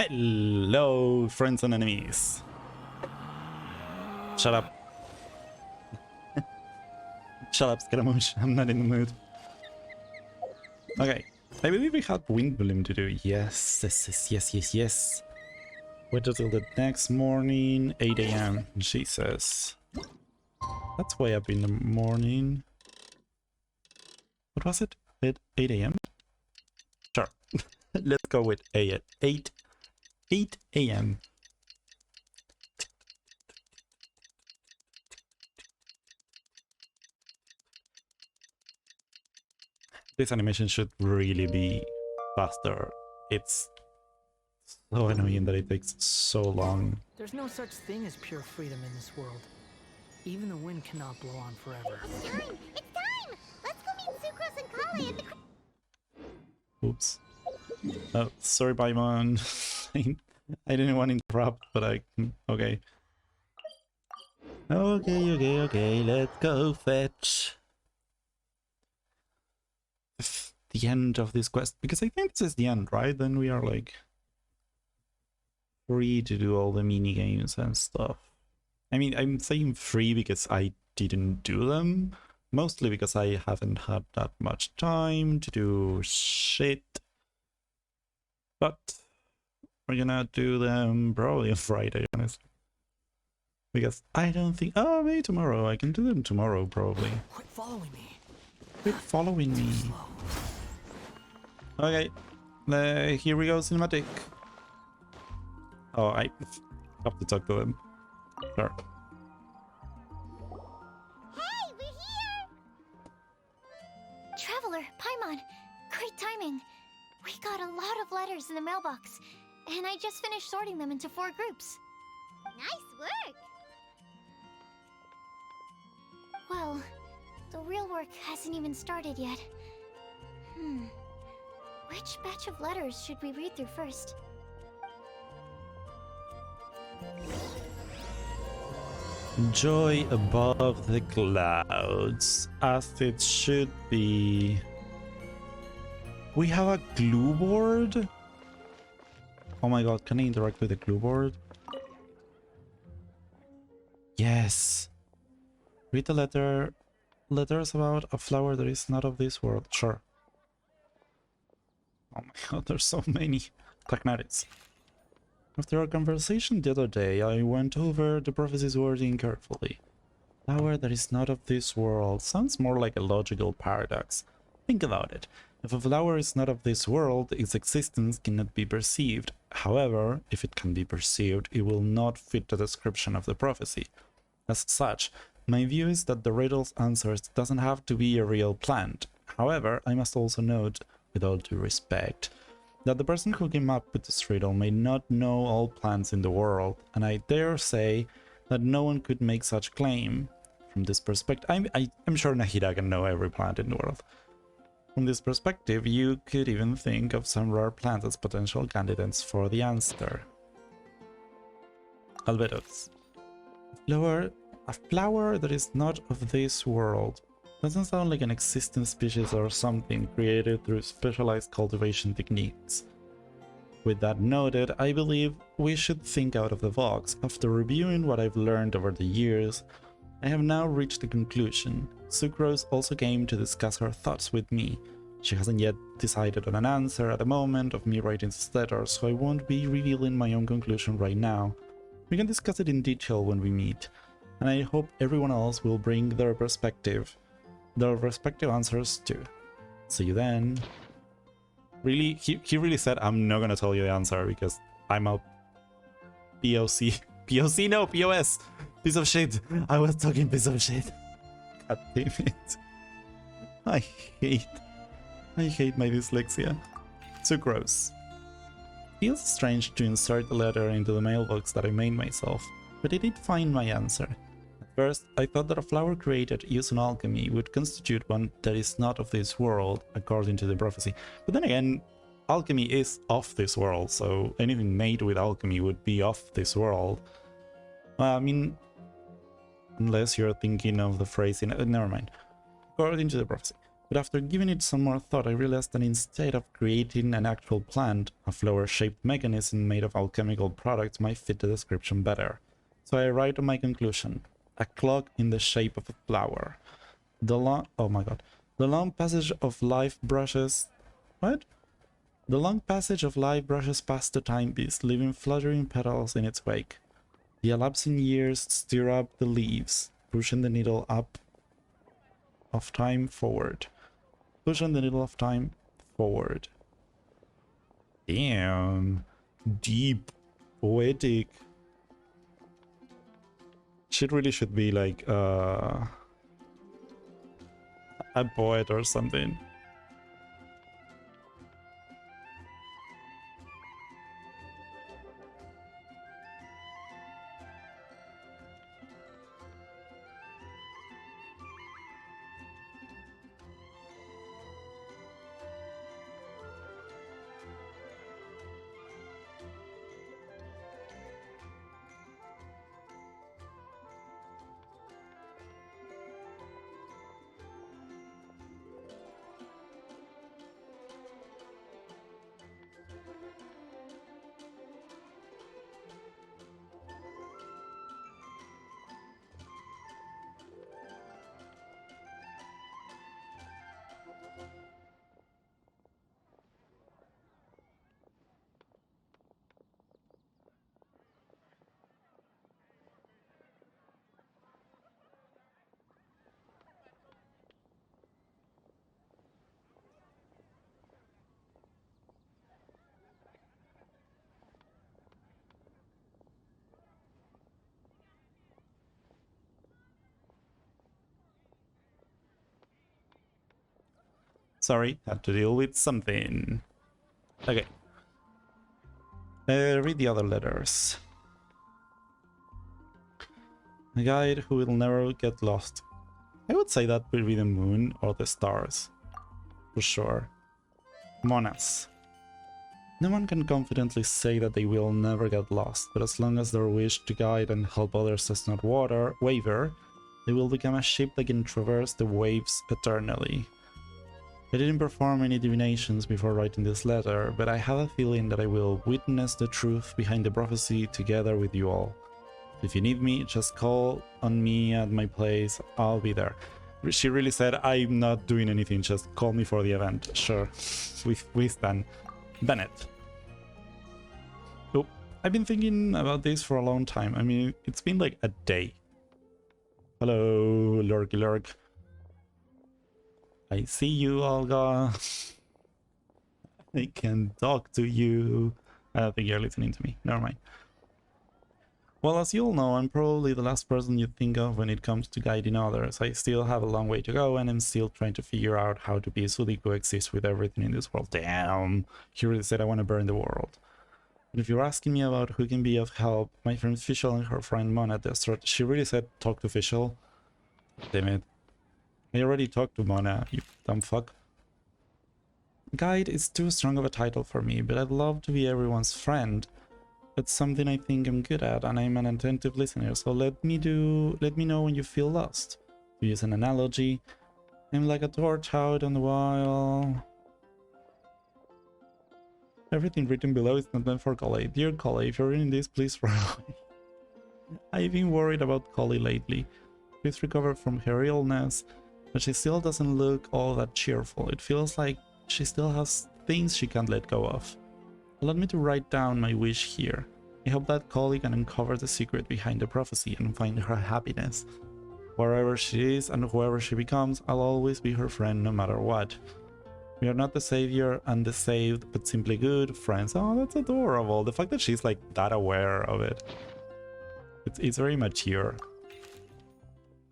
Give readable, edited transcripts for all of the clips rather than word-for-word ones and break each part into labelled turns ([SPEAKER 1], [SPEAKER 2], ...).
[SPEAKER 1] Hello, friends and enemies. Shut up. Shut up, Scaramouche. I'm not in the mood. Okay. I believe we had Wind Bloom to do. Yes. Wait until the next morning, 8 AM. Jesus. That's way up in the morning. What was it? 8 AM? Sure. Let's go with 8 AM. This animation should really be faster. It's so annoying that it takes so long.
[SPEAKER 2] There's no such thing as pure freedom in this world. Even the wind cannot blow on forever.
[SPEAKER 3] It's time! It's time! Let's go meet Sucrose and Kale at the...
[SPEAKER 1] Oops. Oh, sorry, Paimon. I didn't want to interrupt, but I... Okay. Okay, let's go fetch the end of this quest, because I think this is the end, right? Then we are like free to do all the mini games and stuff. I mean, I'm saying free because I didn't do them, mostly because I haven't had that much time to do shit. But we're gonna do them probably on Friday, honestly. Because I don't think... Oh, maybe tomorrow. I can do them tomorrow, probably.
[SPEAKER 2] Quit following me.
[SPEAKER 1] Quit following me. Okay. Here we go, cinematic. Oh, I have to talk to them. Sure.
[SPEAKER 3] Hey, we're here! Traveler, Paimon, great timing. We got a lot of letters in the mailbox, and I just finished sorting them into 4 groups. Nice work! Well, the real work hasn't even started yet. Which batch of letters should we read through first?
[SPEAKER 1] Joy above the clouds, as it should be. We have a glue board? Oh my god, can I interact with the glue board? Yes. Read the letter. Letters about a flower that is not of this world. Sure. Oh my god, there's so many. Technetics. After our conversation the other day, I went over the prophecy's wording carefully. Flower that is not of this world sounds more like a logical paradox. Think about it. If a flower is not of this world, its existence cannot be perceived. However, if it can be perceived, it will not fit the description of the prophecy. As such, my view is that the riddle's answers doesn't have to be a real plant. However, I must also note, with all due respect, that the person who came up with this riddle may not know all plants in the world, and I dare say that no one could make such claim. From this perspective, I'm sure Nahida can know every plant in the world. From this perspective, you could even think of some rare plants as potential candidates for the answer. Albedos. A flower that is not of this world. Doesn't sound like an existing species or something created through specialized cultivation techniques. With that noted, I believe we should think out of the box. After reviewing what I've learned over the years, I have now reached a conclusion. Sucrose also came to discuss her thoughts with me. She hasn't yet decided on an answer at the moment of me writing this letter, so I won't be revealing my own conclusion right now. We can discuss it in detail when we meet, and I hope everyone else will bring their respective answers too. See you then. Really, he really said, I'm not gonna tell you the answer because I'm a POC. POC, no, POS! Piece of shit! I was talking piece of shit. God damn it. I hate my dyslexia. Sucrose. Feels strange to insert the letter into the mailbox that I made myself, but I did find my answer. At first, I thought that a flower created using alchemy would constitute one that is not of this world, according to the prophecy. But then again, alchemy is of this world, so anything made with alchemy would be of this world. Well, I mean, unless you're thinking of the phrase in... never mind. According to the prophecy. But after giving it some more thought, I realized that instead of creating an actual plant, a flower-shaped mechanism made of alchemical products might fit the description better. So I arrived at my conclusion. A clock in the shape of a flower. Oh my god. The long passage of life brushes... What? The long passage of life brushes past the timepiece, leaving fluttering petals in its wake. The elapsing years stir up the leaves, pushing the needle up of time forward. Pushing the needle of time forward. Damn. Deep. Poetic. Shit really should be like a poet or something. Sorry, had to deal with something. Okay. Read the other letters. A guide who will never get lost. I would say that would be the moon or the stars. For sure. Monas. No one can confidently say that they will never get lost, but as long as their wish to guide and help others does not waver, they will become a ship that can traverse the waves eternally. I didn't perform any divinations before writing this letter, but I have a feeling that I will witness the truth behind the prophecy together with you all. If you need me, just call on me at my place, I'll be there. She really said, I'm not doing anything, just call me for the event. Sure, we stand. Bennett. So, I've been thinking about this for a long time. I mean, it's been like a day. Hello, lurky lurk. I see you, Olga. I can talk to you. I don't think you're listening to me. Never mind. Well, as you all know, I'm probably the last person you think of when it comes to guiding others. I still have a long way to go, and I'm still trying to figure out how to peacefully coexist with everything in this world. Damn! He really said I want to burn the world. But if you're asking me about who can be of help, my friend Fischl and her friend Mona Desert, she really said talk to Fischl. Damn it. I already talked to Mona, you dumb fuck. Guide is too strong of a title for me, but I'd love to be everyone's friend. It's something I think I'm good at, and I'm an attentive listener, so let me know when you feel lost. To use an analogy, I'm like a torch out on the wall. Everything written below is not meant for Collei. Dear Collei, if you're reading this, please run away. I've been worried about Collei lately. She's recovered from her illness, but she still doesn't look all that cheerful. It feels like she still has things she can't let go of. Allow me to write down my wish here. I hope that Collei can uncover the secret behind the prophecy and find her happiness. Wherever she is and whoever she becomes, I'll always be her friend no matter what. We are not the savior and the saved, but simply good friends. Oh, that's adorable. The fact that she's like that aware of it. It's very mature.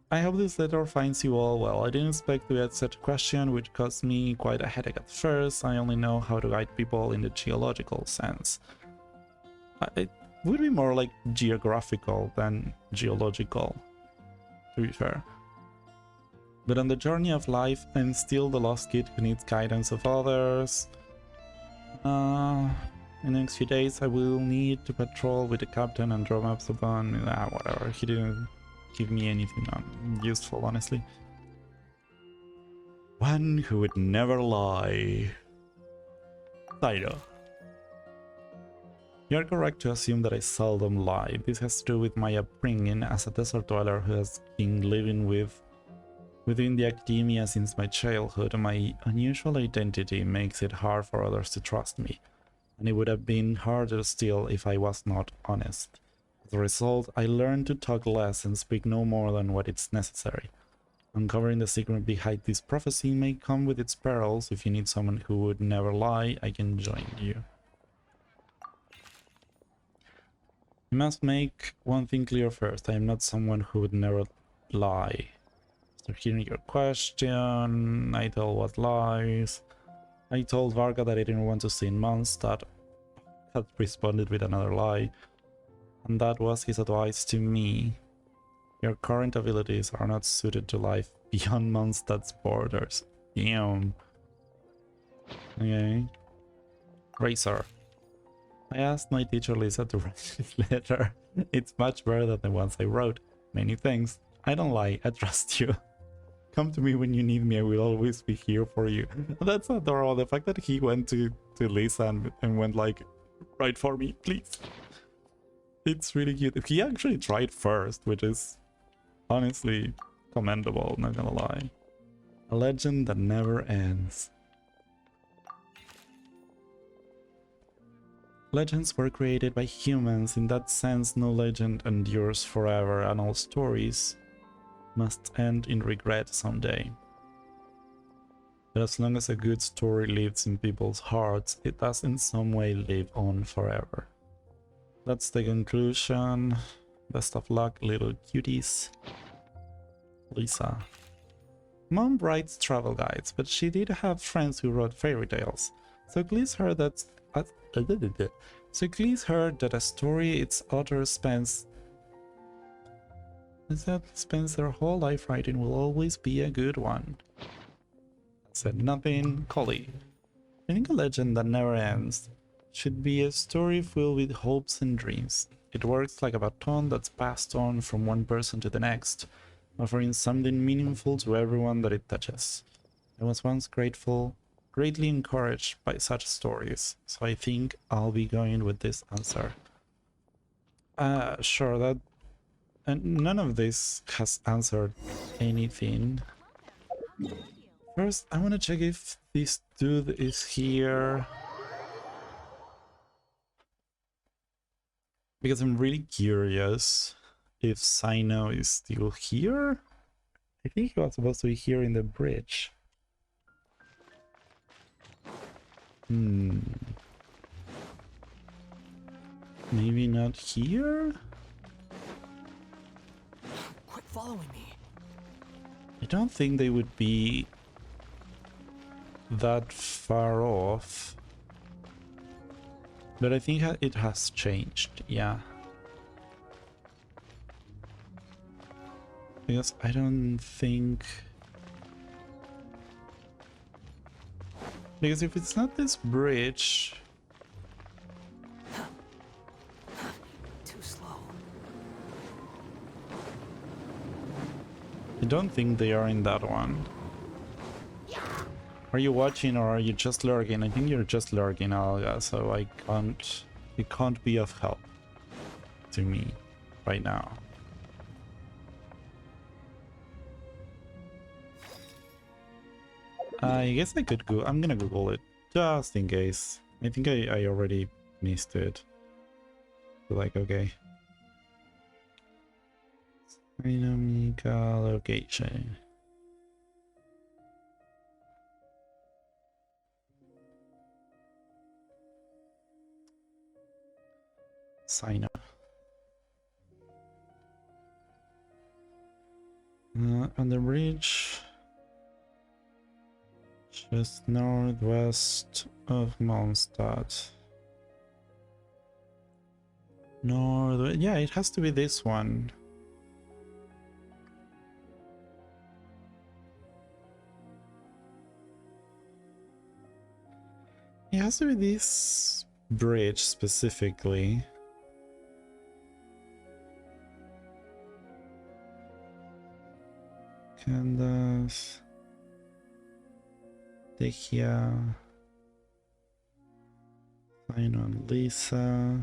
[SPEAKER 1] I hope this letter finds you all well. I didn't expect to get such a question, which caused me quite a headache at first. I only know how to guide people in the geological sense. It would be more like geographical than geological, to be fair. But on the journey of life, I'm still the lost kid who needs guidance of others. In the next few days, I will need to patrol with the captain and draw maps upon... whatever, he didn't give me anything useful, honestly. One who would never lie. Saito. You are correct to assume that I seldom lie. This has to do with my upbringing as a desert dweller who has been living within the academia since my childhood. My unusual identity makes it hard for others to trust me, and it would have been harder still if I was not honest. As a result, I learned to talk less and speak no more than what is necessary. Uncovering the secret behind this prophecy may come with its perils. If you need someone who would never lie, I can join you. You must make one thing clear first. I am not someone who would never lie. After hearing your question, I told what lies. I told Varga that I didn't want to see in months. That had responded with another lie. And that was his advice to me. Your current abilities are not suited to life beyond Mondstadt's borders. Damn. Okay. Razor. I asked my teacher Lisa to write this letter. It's much better than the ones I wrote. Many thanks. I don't lie, I trust you. Come to me when you need me, I will always be here for you. That's adorable. The fact that he went to Lisa and went like, write for me, please. It's really cute. He actually tried first, which is honestly commendable, not gonna lie. A legend that never ends. Legends were created by humans. In that sense, no legend endures forever, and all stories must end in regret someday. But as long as a good story lives in people's hearts, it does in some way live on forever. That's the conclusion. Best of luck, little cuties. Lisa. Mom writes travel guides, but she did have friends who wrote fairy tales. So please her that a story its author spends their whole life writing will always be a good one. Said nothing. Collie. I think a legend that never ends should be a story filled with hopes and dreams. It works like a baton that's passed on from one person to the next, offering something meaningful to everyone that it touches. I was once greatly encouraged by such stories, so I think I'll be going with this answer. Sure, that... And none of this has answered anything. First, I want to check if this dude is here. Because I'm really curious if Sino is still here. I think he was supposed to be here in the bridge. Maybe not here?
[SPEAKER 2] Quit following me.
[SPEAKER 1] I don't think they would be that far off. But I think it has changed, yeah. Because I don't think... Because if it's not this bridge...
[SPEAKER 2] Too slow.
[SPEAKER 1] I don't think they are in that one. Are you watching or are you just lurking? I think you're just lurking, Alga, so it can't be of help to me right now. I guess I could go. I'm gonna Google it just in case. I think I already missed it. So like, okay. Dynamica location. Sign up. On the bridge. Just northwest of Mondstadt. Yeah, it has to be this one. It has to be this bridge specifically. Candace. Techia, Sino and Lisa.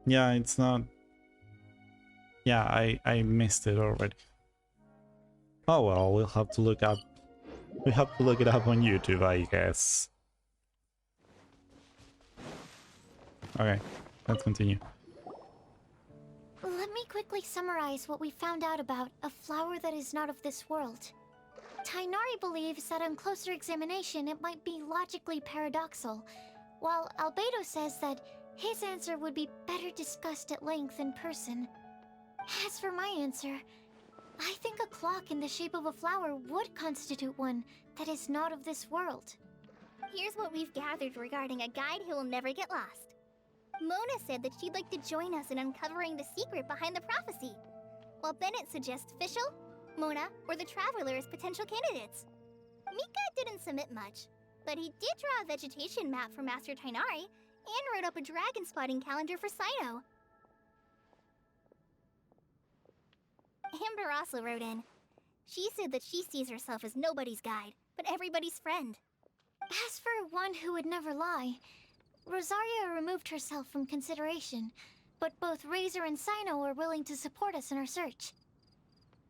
[SPEAKER 1] Yeah, it's not. Yeah, I missed it already. Oh well, we'll have to look up. We have to look it up on YouTube, I guess. Okay, let's continue.
[SPEAKER 3] Let me quickly summarize what we found out about a flower that is not of this world. Tainari believes that on closer examination it might be logically paradoxal, while Albedo says that his answer would be better discussed at length in person. As for my answer, I think a clock in the shape of a flower would constitute one that is not of this world.
[SPEAKER 4] Here's what we've gathered regarding a guide who will never get lost. Mona said that she'd like to join us in uncovering the secret behind the prophecy, while Bennett suggests Fischl, Mona, or the Traveler as potential candidates. Mika didn't submit much, but he did draw a vegetation map for Master Tainari and wrote up a dragon spotting calendar for Sino. Amber also wrote in. She said that she sees herself as nobody's guide, but everybody's friend.
[SPEAKER 3] As for one who would never lie, Rosaria removed herself from consideration, but both Razor and Sino are willing to support us in our search.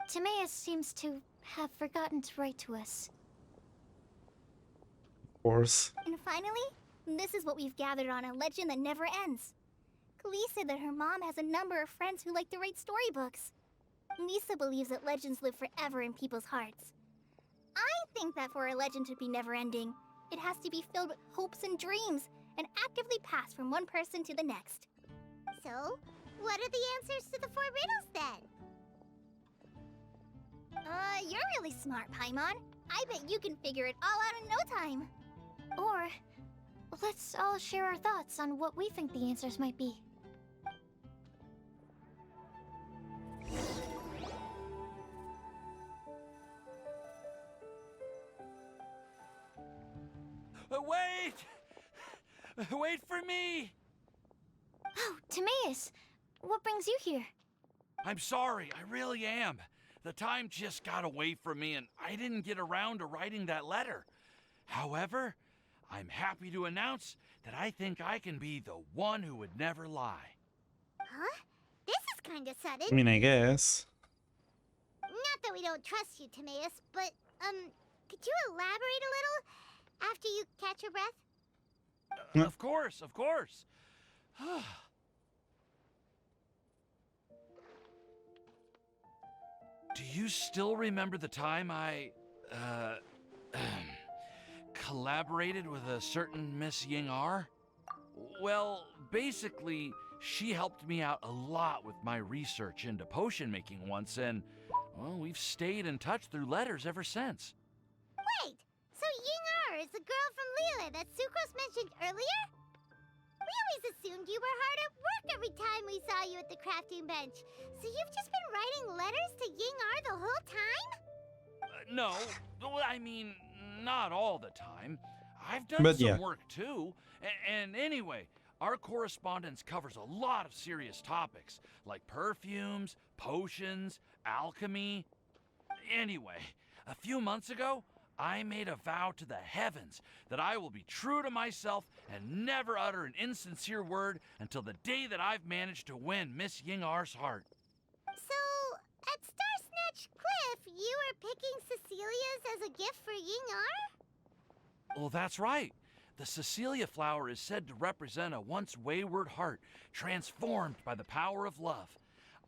[SPEAKER 3] Timaeus seems to have forgotten to write to us.
[SPEAKER 1] Of course.
[SPEAKER 4] And finally, this is what we've gathered on a legend that never ends. Klee said that her mom has a number of friends who like to write storybooks. Lisa believes that legends live forever in people's hearts. I think that for a legend to be never-ending, it has to be filled with hopes and dreams, and actively passed from one person to the next.
[SPEAKER 5] So, what are the answers to the 4 riddles then?
[SPEAKER 4] You're really smart, Paimon. I bet you can figure it all out in no time.
[SPEAKER 3] Or, let's all share our thoughts on what we think the answers might be.
[SPEAKER 6] Wait! Wait for me!
[SPEAKER 3] Oh, Timaeus! What brings you here?
[SPEAKER 6] I'm sorry, I really am. The time just got away from me and I didn't get around to writing that letter. However, I'm happy to announce that I think I can be the one who would never lie.
[SPEAKER 5] Huh? This is kinda sudden.
[SPEAKER 1] I mean, I guess.
[SPEAKER 5] Not that we don't trust you, Timaeus, but, could you elaborate a little after you catch your breath?
[SPEAKER 6] Of course, of course. Do you still remember the time I, collaborated with a certain Miss Ying-R? Well, basically, she helped me out a lot with my research into potion making once, and, well, we've stayed in touch through letters ever since.
[SPEAKER 5] Wait, so Ying-R is the girl from Lila that Sucrose mentioned earlier? We always assumed you were hard at work every time we saw you at the crafting bench. So you've just been writing letters to Ying-R the whole time?
[SPEAKER 6] No, I mean, not all the time. I've done
[SPEAKER 1] But
[SPEAKER 6] some
[SPEAKER 1] yeah.
[SPEAKER 6] work too. And anyway, our correspondence covers a lot of serious topics, like perfumes, potions, alchemy. Anyway, a few months ago, I made a vow to the heavens that I will be true to myself and never utter an insincere word until the day that I've managed to win Miss Ying-R's heart.
[SPEAKER 5] So, at Star Snatch Cliff, you were picking Cecilia's as a gift for Ying-R?
[SPEAKER 6] Well, that's right. The Cecilia flower is said to represent a once wayward heart, transformed by the power of love.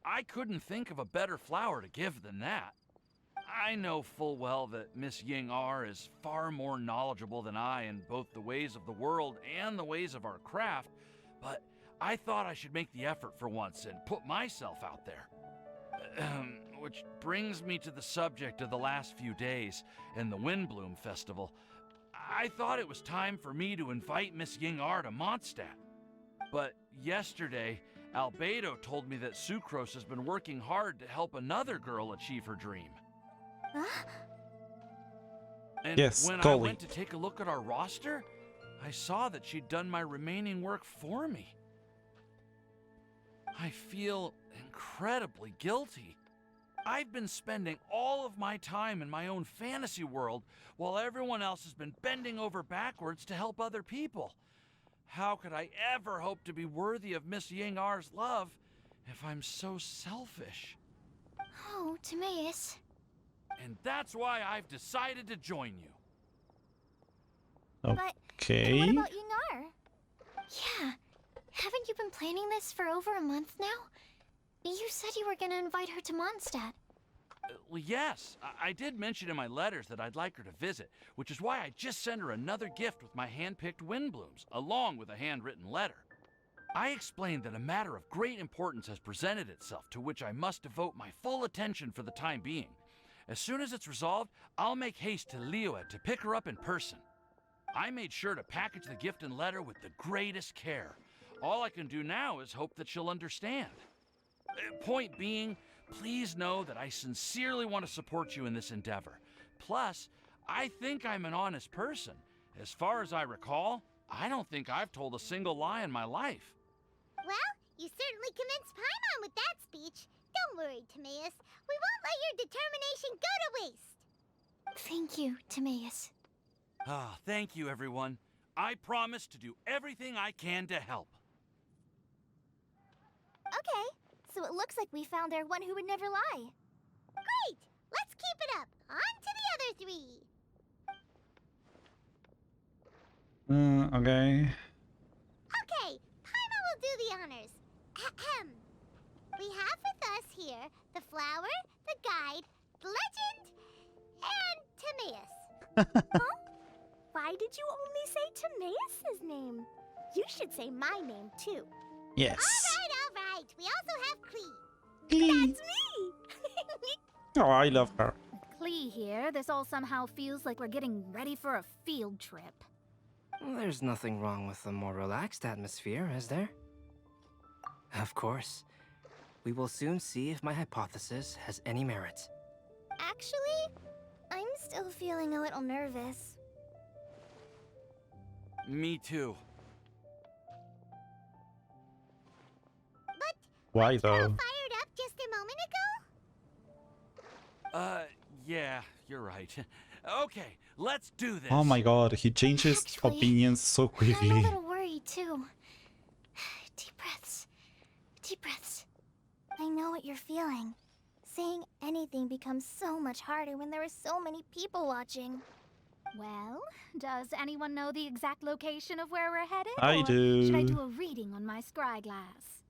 [SPEAKER 6] I couldn't think of a better flower to give than that. I know full well that Miss Ying-R is far more knowledgeable than I in both the ways of the world and the ways of our craft, but I thought I should make the effort for once and put myself out there. Which brings me to the subject of the last few days and the Windbloom Festival. I thought it was time for me to invite Miss Ying-R to Mondstadt. But yesterday, Albedo told me that Sucrose has been working hard to help another girl achieve her dream.
[SPEAKER 5] Huh?
[SPEAKER 6] And
[SPEAKER 1] Yes,
[SPEAKER 6] when I
[SPEAKER 1] Golly.
[SPEAKER 6] went to take a look at our roster, I saw that she'd done my remaining work for me. I feel incredibly guilty. I've been spending all of my time in my own fantasy world while everyone else has been bending over backwards to help other people. How could I ever hope to be worthy of Miss Ying-R's love if I'm so selfish?
[SPEAKER 3] Oh, Timaeus.
[SPEAKER 6] And that's why I've decided to join you.
[SPEAKER 4] And
[SPEAKER 1] Okay.
[SPEAKER 4] what about Ying-R?
[SPEAKER 3] Yeah. Haven't you been planning this for over a month now? You said you were gonna invite her to Mondstadt.
[SPEAKER 6] Well, yes, I did mention in my letters that I'd like her to visit, which is why I just sent her another gift with my hand-picked wind blooms, along with a handwritten letter. I explained that a matter of great importance has presented itself to which I must devote my full attention for the time being. As soon as it's resolved, I'll make haste to Liyue to pick her up in person. I made sure to package the gift and letter with the greatest care. All I can do now is hope that she'll understand. Point being, please know that I sincerely want to support you in this endeavor. Plus, I think I'm an honest person. As far as I recall, I don't think I've told a single lie in my life.
[SPEAKER 5] Well, you certainly convinced Paimon with that speech. Don't worry, Timaeus. We won't let your determination go to waste.
[SPEAKER 3] Thank you, Timaeus.
[SPEAKER 6] Ah, thank you, everyone. I promise to do everything I can to help.
[SPEAKER 4] Okay, so it looks like we found our one who would never lie.
[SPEAKER 5] Great! Let's keep it up. On to the other three.
[SPEAKER 1] Okay.
[SPEAKER 5] Okay, Paimon will do the honors. Ahem. We have with us here the flower, the guide, the legend, and Timaeus.
[SPEAKER 4] Why did you only say Timaeus' name? You should say my name, too.
[SPEAKER 1] Yes.
[SPEAKER 5] All right. We also have Klee.
[SPEAKER 1] Glee.
[SPEAKER 4] That's me!
[SPEAKER 1] Oh, I love her.
[SPEAKER 7] Klee here, this all somehow feels like we're getting ready for a field trip.
[SPEAKER 8] There's nothing wrong with a more relaxed atmosphere, is there? Of course. We will soon see if my hypothesis has any merit.
[SPEAKER 4] Actually, I'm still feeling a little nervous.
[SPEAKER 6] Me too.
[SPEAKER 1] Why though?
[SPEAKER 5] Fired up just a moment ago?
[SPEAKER 6] Yeah, you're right. Okay, let's do this.
[SPEAKER 1] Oh my god, he changes
[SPEAKER 3] Actually,
[SPEAKER 1] opinions so
[SPEAKER 3] I'm a
[SPEAKER 1] quickly.
[SPEAKER 3] little worried, too. Deep breaths. Deep breaths.
[SPEAKER 4] I know what you're feeling. Saying anything becomes so much harder when there are so many people watching.
[SPEAKER 7] Well, does anyone know the exact location of where we're headed?
[SPEAKER 1] I
[SPEAKER 7] or
[SPEAKER 1] do.
[SPEAKER 7] Should I do a reading on my scry glass?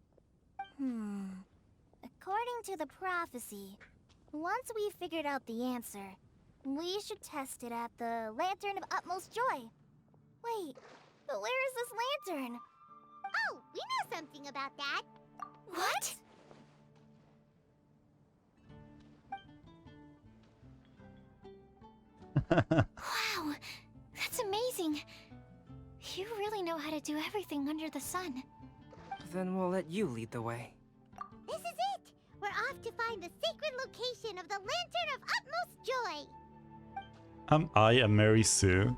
[SPEAKER 4] According to the prophecy, once we've figured out the answer, we should test it at the Lantern of Utmost Joy. Wait, but where is this lantern?
[SPEAKER 5] Oh, we know something about that.
[SPEAKER 3] What? Wow, that's amazing. You really know how to do everything under the sun.
[SPEAKER 8] Then we'll let you lead the way.
[SPEAKER 5] This is it. We're off to find the sacred location of the Lantern of Utmost Joy.
[SPEAKER 1] Am I a Mary Sue?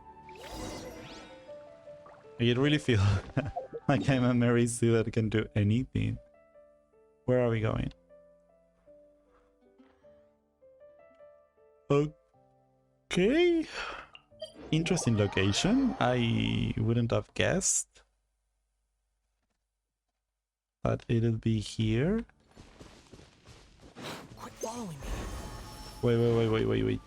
[SPEAKER 1] I really feel like I'm a Mary Sue that can do anything. Where are we going? Okay. Interesting location. I wouldn't have guessed that it'll be here.
[SPEAKER 8] Quit following me.
[SPEAKER 1] Wait.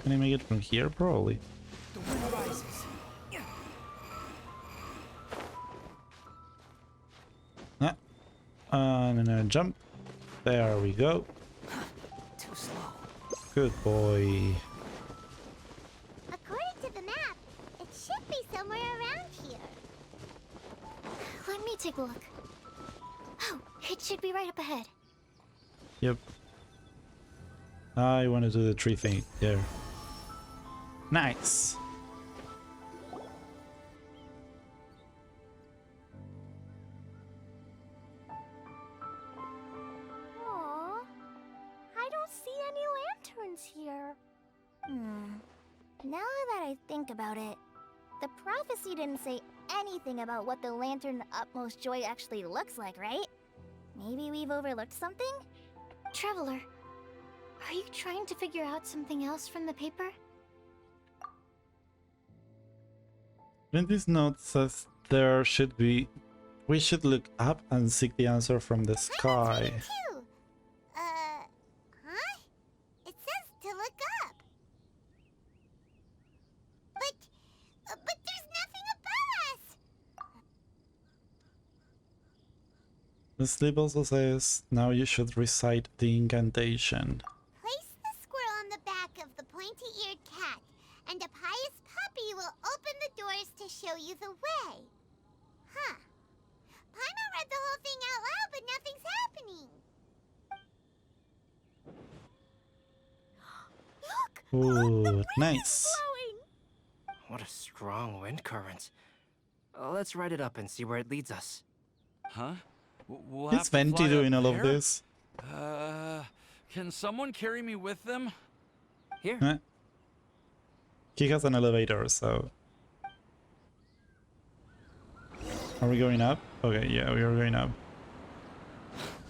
[SPEAKER 1] Can I make it from here? Probably.
[SPEAKER 8] The wind rises.
[SPEAKER 1] And then jump. There we go.
[SPEAKER 8] Too slow.
[SPEAKER 1] Good boy.
[SPEAKER 5] According to the map, it should be somewhere around here.
[SPEAKER 3] Let me take a look. Oh, it should be right up ahead.
[SPEAKER 1] Yep. I want to do the tree thing there. Nice.
[SPEAKER 4] Aw, I don't see any lanterns here. Now that I think about it, the prophecy didn't say anything about what the Lantern Utmost Joy actually looks like, right? Maybe we've overlooked something?
[SPEAKER 3] Traveler, are you trying to figure out something else from the paper?
[SPEAKER 1] In this note says there should be... We should look up and seek the answer from the sky.
[SPEAKER 5] Too. Huh? It says to look up. But there's nothing above us.
[SPEAKER 1] The slip also says, now you should recite the incantation.
[SPEAKER 5] Place the squirrel on the back of the pointy-eared cat, and a pious puppy will open the doors to show you the way. Huh. Paimon read the whole thing out loud, but nothing's happening.
[SPEAKER 1] Ooh, nice.
[SPEAKER 8] What a strong wind current. Let's ride it up and see where it leads us.
[SPEAKER 6] Huh? We'll
[SPEAKER 1] Is
[SPEAKER 6] have to
[SPEAKER 1] Venti
[SPEAKER 6] fly up
[SPEAKER 1] doing all of
[SPEAKER 6] there?
[SPEAKER 1] this?
[SPEAKER 6] Can someone carry me with them?
[SPEAKER 8] Here.
[SPEAKER 1] Huh? He has an elevator, so... Are we going up? Okay, yeah, we are going up.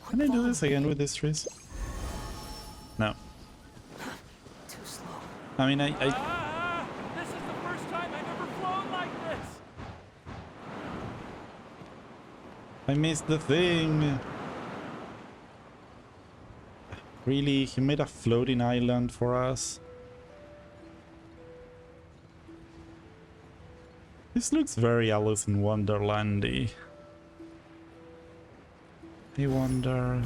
[SPEAKER 1] Can I do this again with these trees? No.
[SPEAKER 8] Too slow.
[SPEAKER 1] I mean,
[SPEAKER 6] This is the first time I've ever flown like this!
[SPEAKER 1] I missed the thing! Really? He made a floating island for us? This looks very Alice in Wonderlandy. I wonder...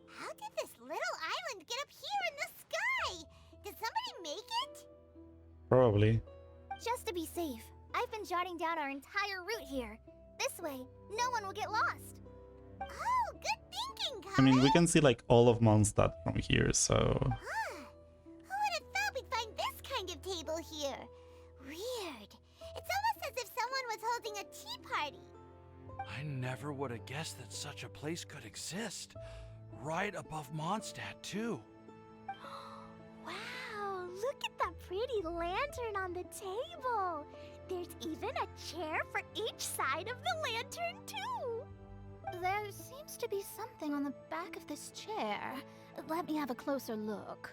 [SPEAKER 5] How did this little island get up here in the sky? Did somebody make it?
[SPEAKER 1] Probably.
[SPEAKER 4] Just to be safe, I've been jotting down our entire route here. This way, no one will get lost.
[SPEAKER 5] Oh, good thinking, Kyle.
[SPEAKER 1] I mean, we can see like all of Mondstadt from here, so...
[SPEAKER 5] Huh. Who would have thought we'd find this kind of table here? Weird. It's almost as if someone was holding a tea party.
[SPEAKER 6] I never would have guessed that such a place could exist. Right above Mondstadt, too.
[SPEAKER 4] Wow, look at that pretty lantern on the table. There's even a chair for each side of the lantern, too.
[SPEAKER 7] There seems to be something on the back of this chair. Let me have a closer look.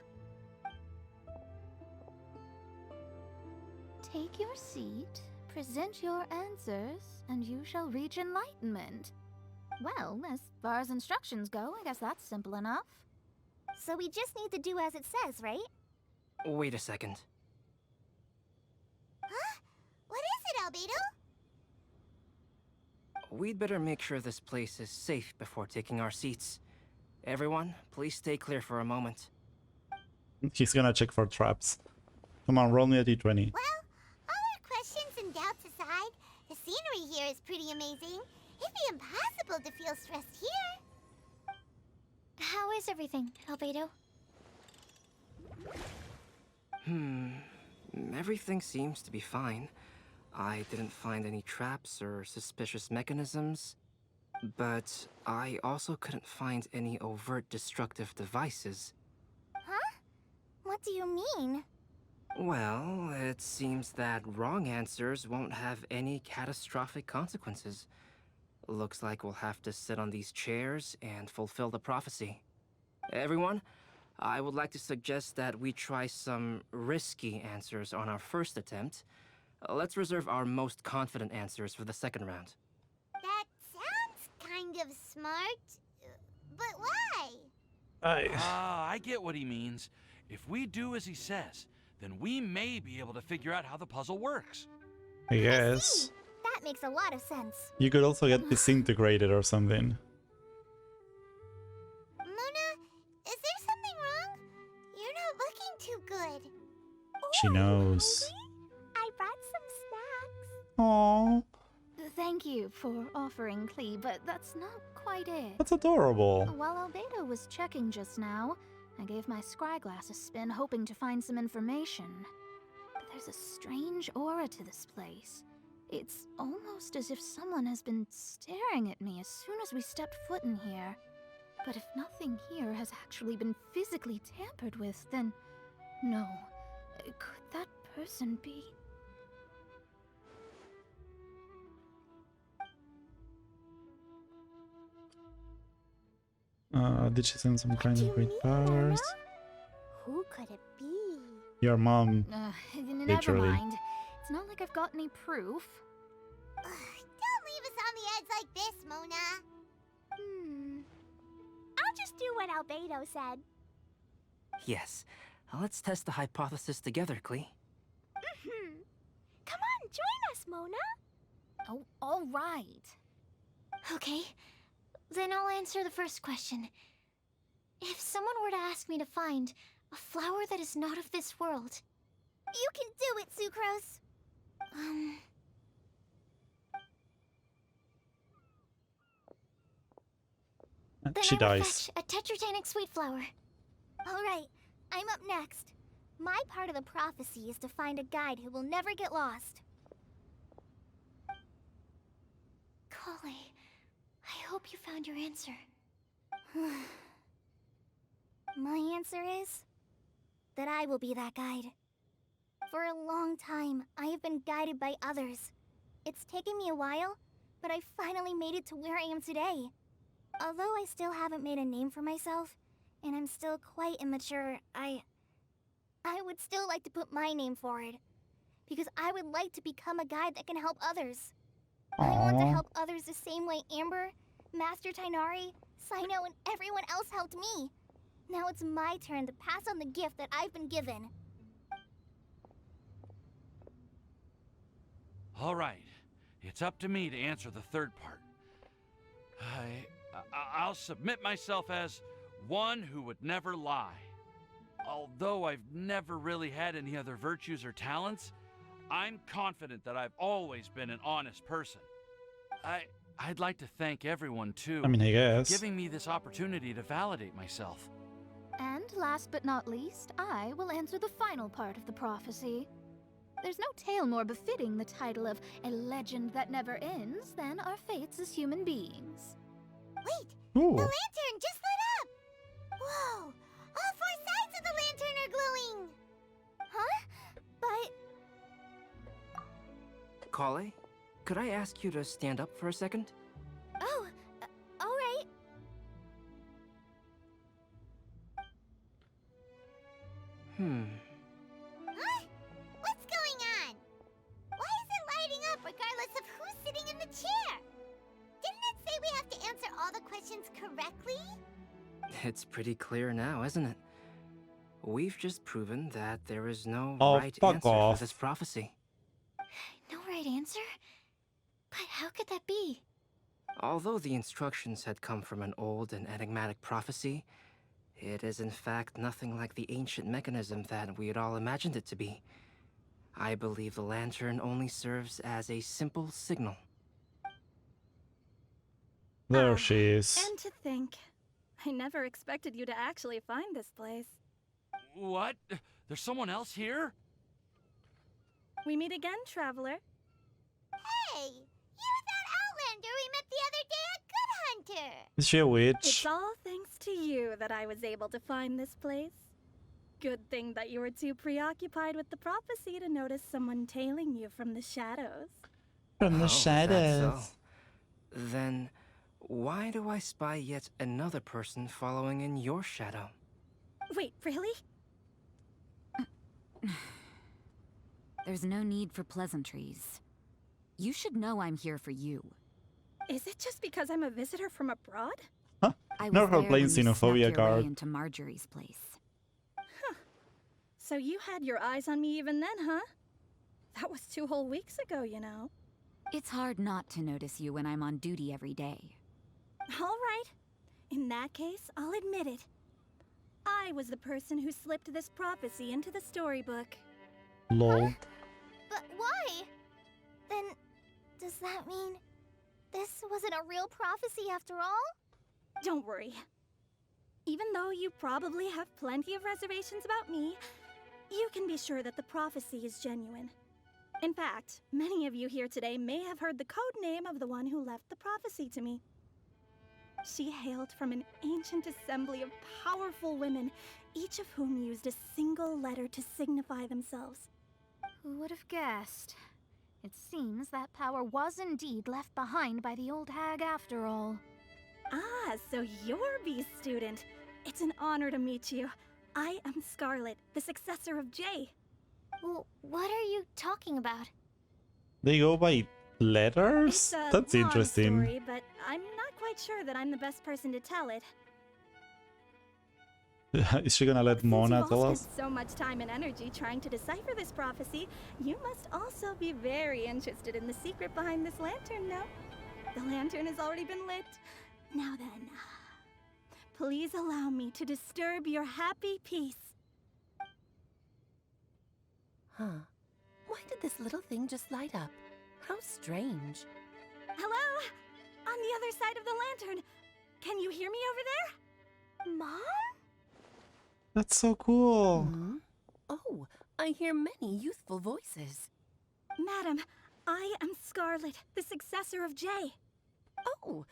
[SPEAKER 7] Take your seat, present your answers, and you shall reach enlightenment. Well, as far as instructions go, I guess that's simple enough.
[SPEAKER 4] So we just need to do as it says, right?
[SPEAKER 8] Wait a second.
[SPEAKER 5] Huh? What is it, Albedo?
[SPEAKER 8] We'd better make sure this place is safe before taking our seats. Everyone, please stay clear for a moment.
[SPEAKER 1] He's gonna check for traps. Come on, roll me a d20.
[SPEAKER 5] Well, all our questions and doubts aside, the scenery here is pretty amazing. It'd be impossible to feel stressed here.
[SPEAKER 3] How is everything, Albedo?
[SPEAKER 8] Everything seems to be fine. I didn't find any traps or suspicious mechanisms, but I also couldn't find any overt destructive devices.
[SPEAKER 4] Huh? What do you mean?
[SPEAKER 8] Well, it seems that wrong answers won't have any catastrophic consequences. Looks like we'll have to sit on these chairs and fulfill the prophecy. Everyone, I would like to suggest that we try some risky answers on our first attempt. Let's reserve our most confident answers for the second round.
[SPEAKER 5] That sounds kind of smart. But why?
[SPEAKER 6] I get what he means. If we do as he says, then we may be able to figure out how the puzzle works.
[SPEAKER 1] I guess.
[SPEAKER 4] That makes a lot of sense.
[SPEAKER 1] You could also get disintegrated or something.
[SPEAKER 5] Mona, is there something wrong? You're not looking too good.
[SPEAKER 1] She knows.
[SPEAKER 4] I brought some snacks.
[SPEAKER 1] Aww,
[SPEAKER 7] Thank you for offering Klee, but that's not quite it.
[SPEAKER 1] that's adorable.
[SPEAKER 7] While Albedo was checking just now, I gave my scryglass a spin, hoping to find some information. But there's a strange aura to this place. It's almost as if someone has been staring at me as soon as we stepped foot in here. But if nothing here has actually been physically tampered with, then no. Could that person be?
[SPEAKER 1] Did she send some kind
[SPEAKER 5] do
[SPEAKER 1] of
[SPEAKER 5] you
[SPEAKER 1] great
[SPEAKER 5] mean,
[SPEAKER 1] powers?
[SPEAKER 5] Who could it be?
[SPEAKER 1] Your mom.
[SPEAKER 7] Never
[SPEAKER 1] Literally.
[SPEAKER 7] mind. It's not like I've got any proof.
[SPEAKER 5] Don't leave us on the edge like this, Mona. I'll just do what Albedo said.
[SPEAKER 8] Yes. Let's test the hypothesis together, Klee.
[SPEAKER 5] Come on, join us, Mona.
[SPEAKER 7] Oh, all right.
[SPEAKER 3] Okay, then I'll answer the first question. If someone were to ask me to find a flower that is not of this world,
[SPEAKER 5] You can do it, Sucrose.
[SPEAKER 3] then
[SPEAKER 1] She
[SPEAKER 3] I would
[SPEAKER 1] dies.
[SPEAKER 3] fetch a tetragenic sweet flower.
[SPEAKER 4] All right, I'm up next. My part of the prophecy is to find a guide who will never get lost.
[SPEAKER 3] Kali, I hope you found your answer.
[SPEAKER 4] My answer is that I will be that guide. For a long time, I have been guided by others. It's taken me a while, but I finally made it to where I am today. Although I still haven't made a name for myself, and I'm still quite immature, I would still like to put my name forward. Because I would like to become a guide that can help others. I want to
[SPEAKER 1] Aww.
[SPEAKER 4] help others the same way Amber, Master Tighnari, Cyno, and everyone else helped me. Now it's my turn to pass on the gift that I've been given.
[SPEAKER 6] All right, it's up to me to answer the third part. I'll submit myself as one who would never lie. Although I've never really had any other virtues or talents, I'm confident that I've always been an honest person. I'd like to thank everyone too,
[SPEAKER 1] I mean, I guess.
[SPEAKER 6] giving me this opportunity to validate myself.
[SPEAKER 7] And last but not least, I will answer the final part of the prophecy. There's no tale more befitting the title of a legend that never ends than our fates as human beings.
[SPEAKER 5] Wait,
[SPEAKER 1] Ooh.
[SPEAKER 5] the lantern just lit up! Whoa! All four sides of the lantern are glowing!
[SPEAKER 4] Huh? But...
[SPEAKER 8] Kale, could I ask you to stand up for a second?
[SPEAKER 4] Oh, alright.
[SPEAKER 5] Huh? What's going on? Why is it lighting up regardless of who's sitting in the chair? Didn't it say we have to answer all the questions correctly?
[SPEAKER 8] It's pretty clear now, isn't it? We've just proven that there is no
[SPEAKER 1] Oh,
[SPEAKER 8] right
[SPEAKER 1] fuck
[SPEAKER 8] answer
[SPEAKER 1] off.
[SPEAKER 8] for this prophecy.
[SPEAKER 3] No right answer? But how could that be?
[SPEAKER 8] Although the instructions had come from an old and enigmatic prophecy, it is in fact nothing like the ancient mechanism that we had all imagined it to be. I believe the lantern only serves as a simple signal.
[SPEAKER 1] There she is.
[SPEAKER 9] And to think, I never expected you to actually find this place.
[SPEAKER 6] What? There's someone else here?
[SPEAKER 9] We meet again, traveler.
[SPEAKER 5] Hey! You're that Outlander we met the other day at Good Hunter!
[SPEAKER 1] Is she a witch?
[SPEAKER 9] It's all thanks to you that I was able to find this place. Good thing that you were too preoccupied with the prophecy to notice someone tailing you from the shadows.
[SPEAKER 1] From the
[SPEAKER 8] Oh, that's
[SPEAKER 1] shadows.
[SPEAKER 8] so. Then, why do I spy yet another person following in your shadow?
[SPEAKER 9] Wait, really?
[SPEAKER 10] There's no need for pleasantries. You should know I'm here for you.
[SPEAKER 9] Is it just because I'm a visitor from abroad?
[SPEAKER 10] I was
[SPEAKER 1] Never
[SPEAKER 10] there
[SPEAKER 1] played
[SPEAKER 10] when you snuck
[SPEAKER 1] xenophobia
[SPEAKER 10] your way
[SPEAKER 1] card.
[SPEAKER 10] into Marjorie's place.
[SPEAKER 9] So you had your eyes on me even then, huh? That was 2 whole weeks ago, you know.
[SPEAKER 10] It's hard not to notice you when I'm on duty every day.
[SPEAKER 9] All right. In that case, I'll admit it. I was the person who slipped this prophecy into the storybook.
[SPEAKER 1] Lol.
[SPEAKER 4] But why? Then, does that mean this wasn't a real prophecy after all?
[SPEAKER 9] Don't worry. Even though you probably have plenty of reservations about me, you can be sure that the prophecy is genuine. In fact, many of you here today may have heard the code name of the one who left the prophecy to me. She hailed from an ancient assembly of powerful women, each of whom used a single letter to signify themselves.
[SPEAKER 7] Who would have guessed? It seems that power was indeed left behind by the old hag after all.
[SPEAKER 9] Ah, so you're B's student. It's an honor to meet you. I am Scarlet, the successor of Jay.
[SPEAKER 3] Well, what are you talking about?
[SPEAKER 1] They go by letters?
[SPEAKER 9] It's a
[SPEAKER 1] That's
[SPEAKER 9] long
[SPEAKER 1] interesting.
[SPEAKER 9] story, but I'm not quite sure that I'm the best person to tell it.
[SPEAKER 1] Is she gonna let
[SPEAKER 9] Since
[SPEAKER 1] Mona
[SPEAKER 9] you've
[SPEAKER 1] tell
[SPEAKER 9] all
[SPEAKER 1] us?
[SPEAKER 9] spent so much time and energy trying to decipher this prophecy, you must also be very interested in the secret behind this lantern, no? The lantern has already been lit. Now then, please allow me to disturb your happy peace.
[SPEAKER 11] Huh. Why did this little thing just light up? How strange.
[SPEAKER 9] Hello? On the other side of the lantern. Can you hear me over there? Mom?
[SPEAKER 1] That's so cool.
[SPEAKER 11] Hmm? Oh, I hear many youthful voices.
[SPEAKER 9] Madam, I am Scarlet, the successor of Jay.
[SPEAKER 11] Oh,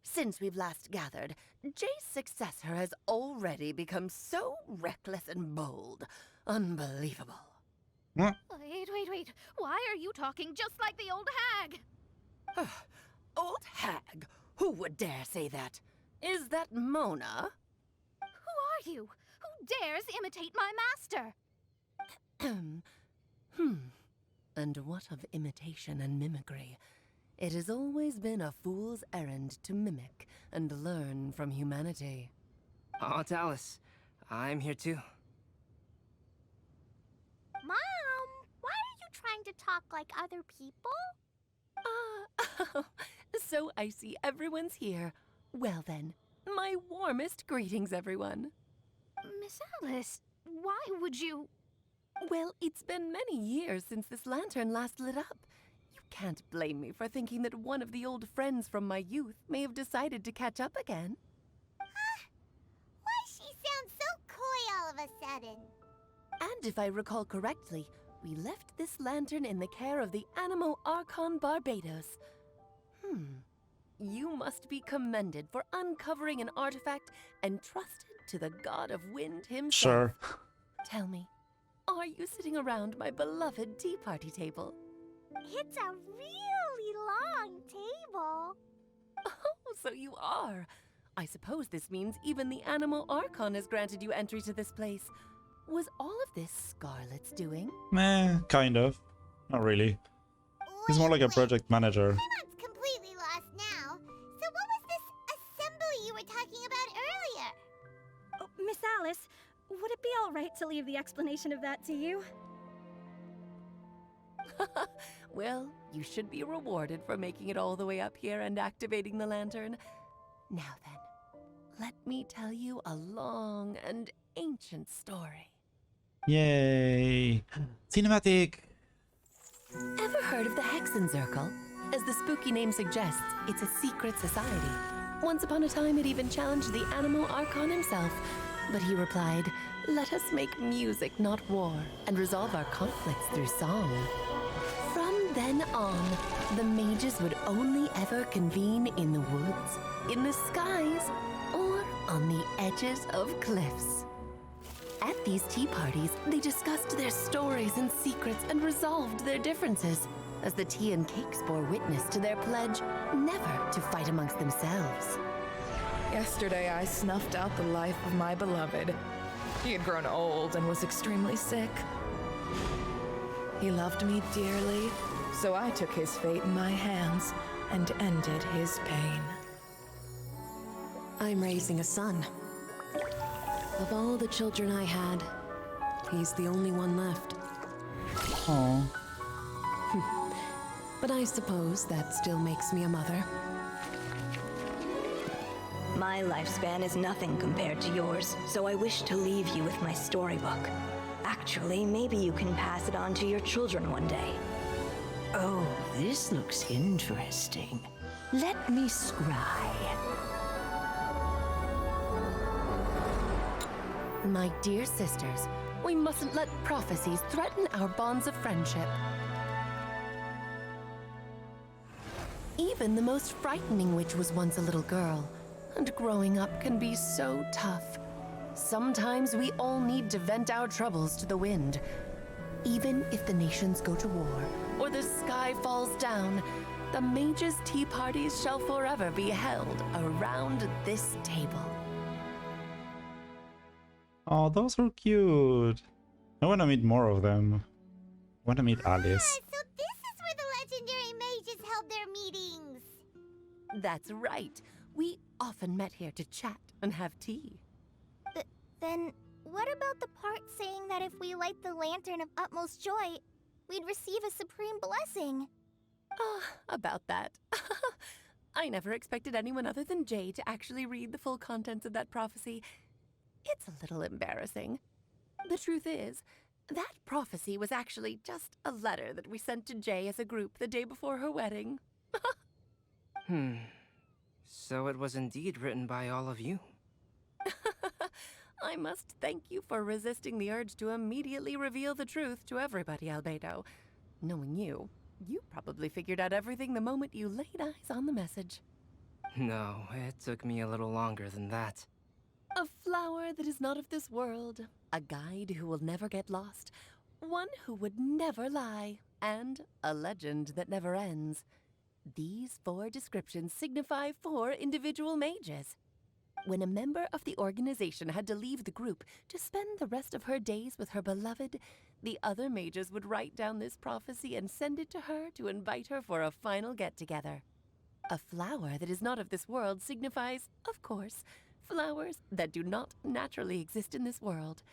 [SPEAKER 11] since we've last gathered, Jay's successor has already become so reckless and bold. Unbelievable.
[SPEAKER 7] Wait. Why are you talking just like the old hag?
[SPEAKER 11] Old hag? Who would dare say that? Is that Mona?
[SPEAKER 7] Who are you? Who dares imitate my master?
[SPEAKER 11] And what of imitation and mimicry? It has always been a fool's errand to mimic and learn from humanity.
[SPEAKER 8] Aunt Alice, I'm here too.
[SPEAKER 5] Mom, why are you trying to talk like other people?
[SPEAKER 11] So I see everyone's here. Well then, my warmest greetings, everyone.
[SPEAKER 7] Miss Alice, why would you...
[SPEAKER 11] Well, it's been many years since this lantern last lit up. You can't blame me for thinking that one of the old friends from my youth may have decided to catch up again.
[SPEAKER 5] Why she sounds so coy all of a sudden?
[SPEAKER 11] And if I recall correctly, we left this lantern in the care of the Animo Archon Barbados. You must be commended for uncovering an artifact entrusted to the god of wind himself.
[SPEAKER 1] Sure.
[SPEAKER 11] Tell me, are you sitting around my beloved tea party table?
[SPEAKER 5] It's a really long table.
[SPEAKER 11] Oh, so you are. I suppose this means even the Animo Archon has granted you entry to this place. Was all of this Scarlet's doing?
[SPEAKER 1] Meh, kind of. Not really. He's more like a project manager.
[SPEAKER 5] I'm completely lost now. So what was this assembly you were talking about earlier?
[SPEAKER 9] Oh, Miss Alice, would it be all right to leave the explanation of that to you?
[SPEAKER 11] Well, you should be rewarded for making it all the way up here and activating the lantern. Now then, let me tell you a long and ancient story.
[SPEAKER 1] Yay! Cinematic!
[SPEAKER 11] Ever heard of the Hexenzirkel? As the spooky name suggests, it's a secret society. Once upon a time, it even challenged the Animo Archon himself. But he replied, "Let us make music, not war, and resolve our conflicts through song." From then on, the mages would only ever convene in the woods, in the skies, or on the edges of cliffs. At these tea parties, they discussed their stories and secrets and resolved their differences, as the tea and cakes bore witness to their pledge never to fight amongst themselves.
[SPEAKER 12] Yesterday, I snuffed out the life of my beloved. He had grown old and was extremely sick. He loved me dearly, so I took his fate in my hands and ended his pain.
[SPEAKER 11] I'm raising a son. Of all the children I had, he's the only one left.
[SPEAKER 1] Aww.
[SPEAKER 11] But I suppose that still makes me a mother.
[SPEAKER 13] My lifespan is nothing compared to yours, so I wish to leave you with my storybook. Actually, maybe you can pass it on to your children one day.
[SPEAKER 14] Oh, this looks interesting. Let me scry.
[SPEAKER 11] My dear sisters, We mustn't let prophecies threaten our bonds of friendship. Even the most frightening witch was once a little girl, and growing up can be so tough. Sometimes we all need to vent our troubles to the wind. Even if the nations go to war, or the sky falls down, the mages' tea parties shall forever be held around this table.
[SPEAKER 1] Oh, those are cute. I want to meet more of them. I want to meet Alice.
[SPEAKER 5] So this is where the legendary mages held their meetings.
[SPEAKER 11] That's right. We often met here to chat and have tea.
[SPEAKER 4] Then, what about the part saying that if we light the lantern of utmost joy, we'd receive a supreme blessing?
[SPEAKER 11] About that. I never expected anyone other than Jay to actually read the full contents of that prophecy. It's a little embarrassing. The truth is, that prophecy was actually just a letter that we sent to Jay as a group the day before her wedding.
[SPEAKER 8] So it was indeed written by all of you.
[SPEAKER 11] I must thank you for resisting the urge to immediately reveal the truth to everybody, Albedo. Knowing you, you probably figured out everything the moment you laid eyes on the message.
[SPEAKER 8] No, it took me a little longer than that.
[SPEAKER 11] A flower that is not of this world, a guide who will never get lost, one who would never lie, and a legend that never ends. These 4 descriptions signify 4 individual mages. When a member of the organization had to leave the group to spend the rest of her days with her beloved, the other mages would write down this prophecy and send it to her to invite her for a final get-together. A flower that is not of this world signifies, of course, flowers that do not naturally exist in this world.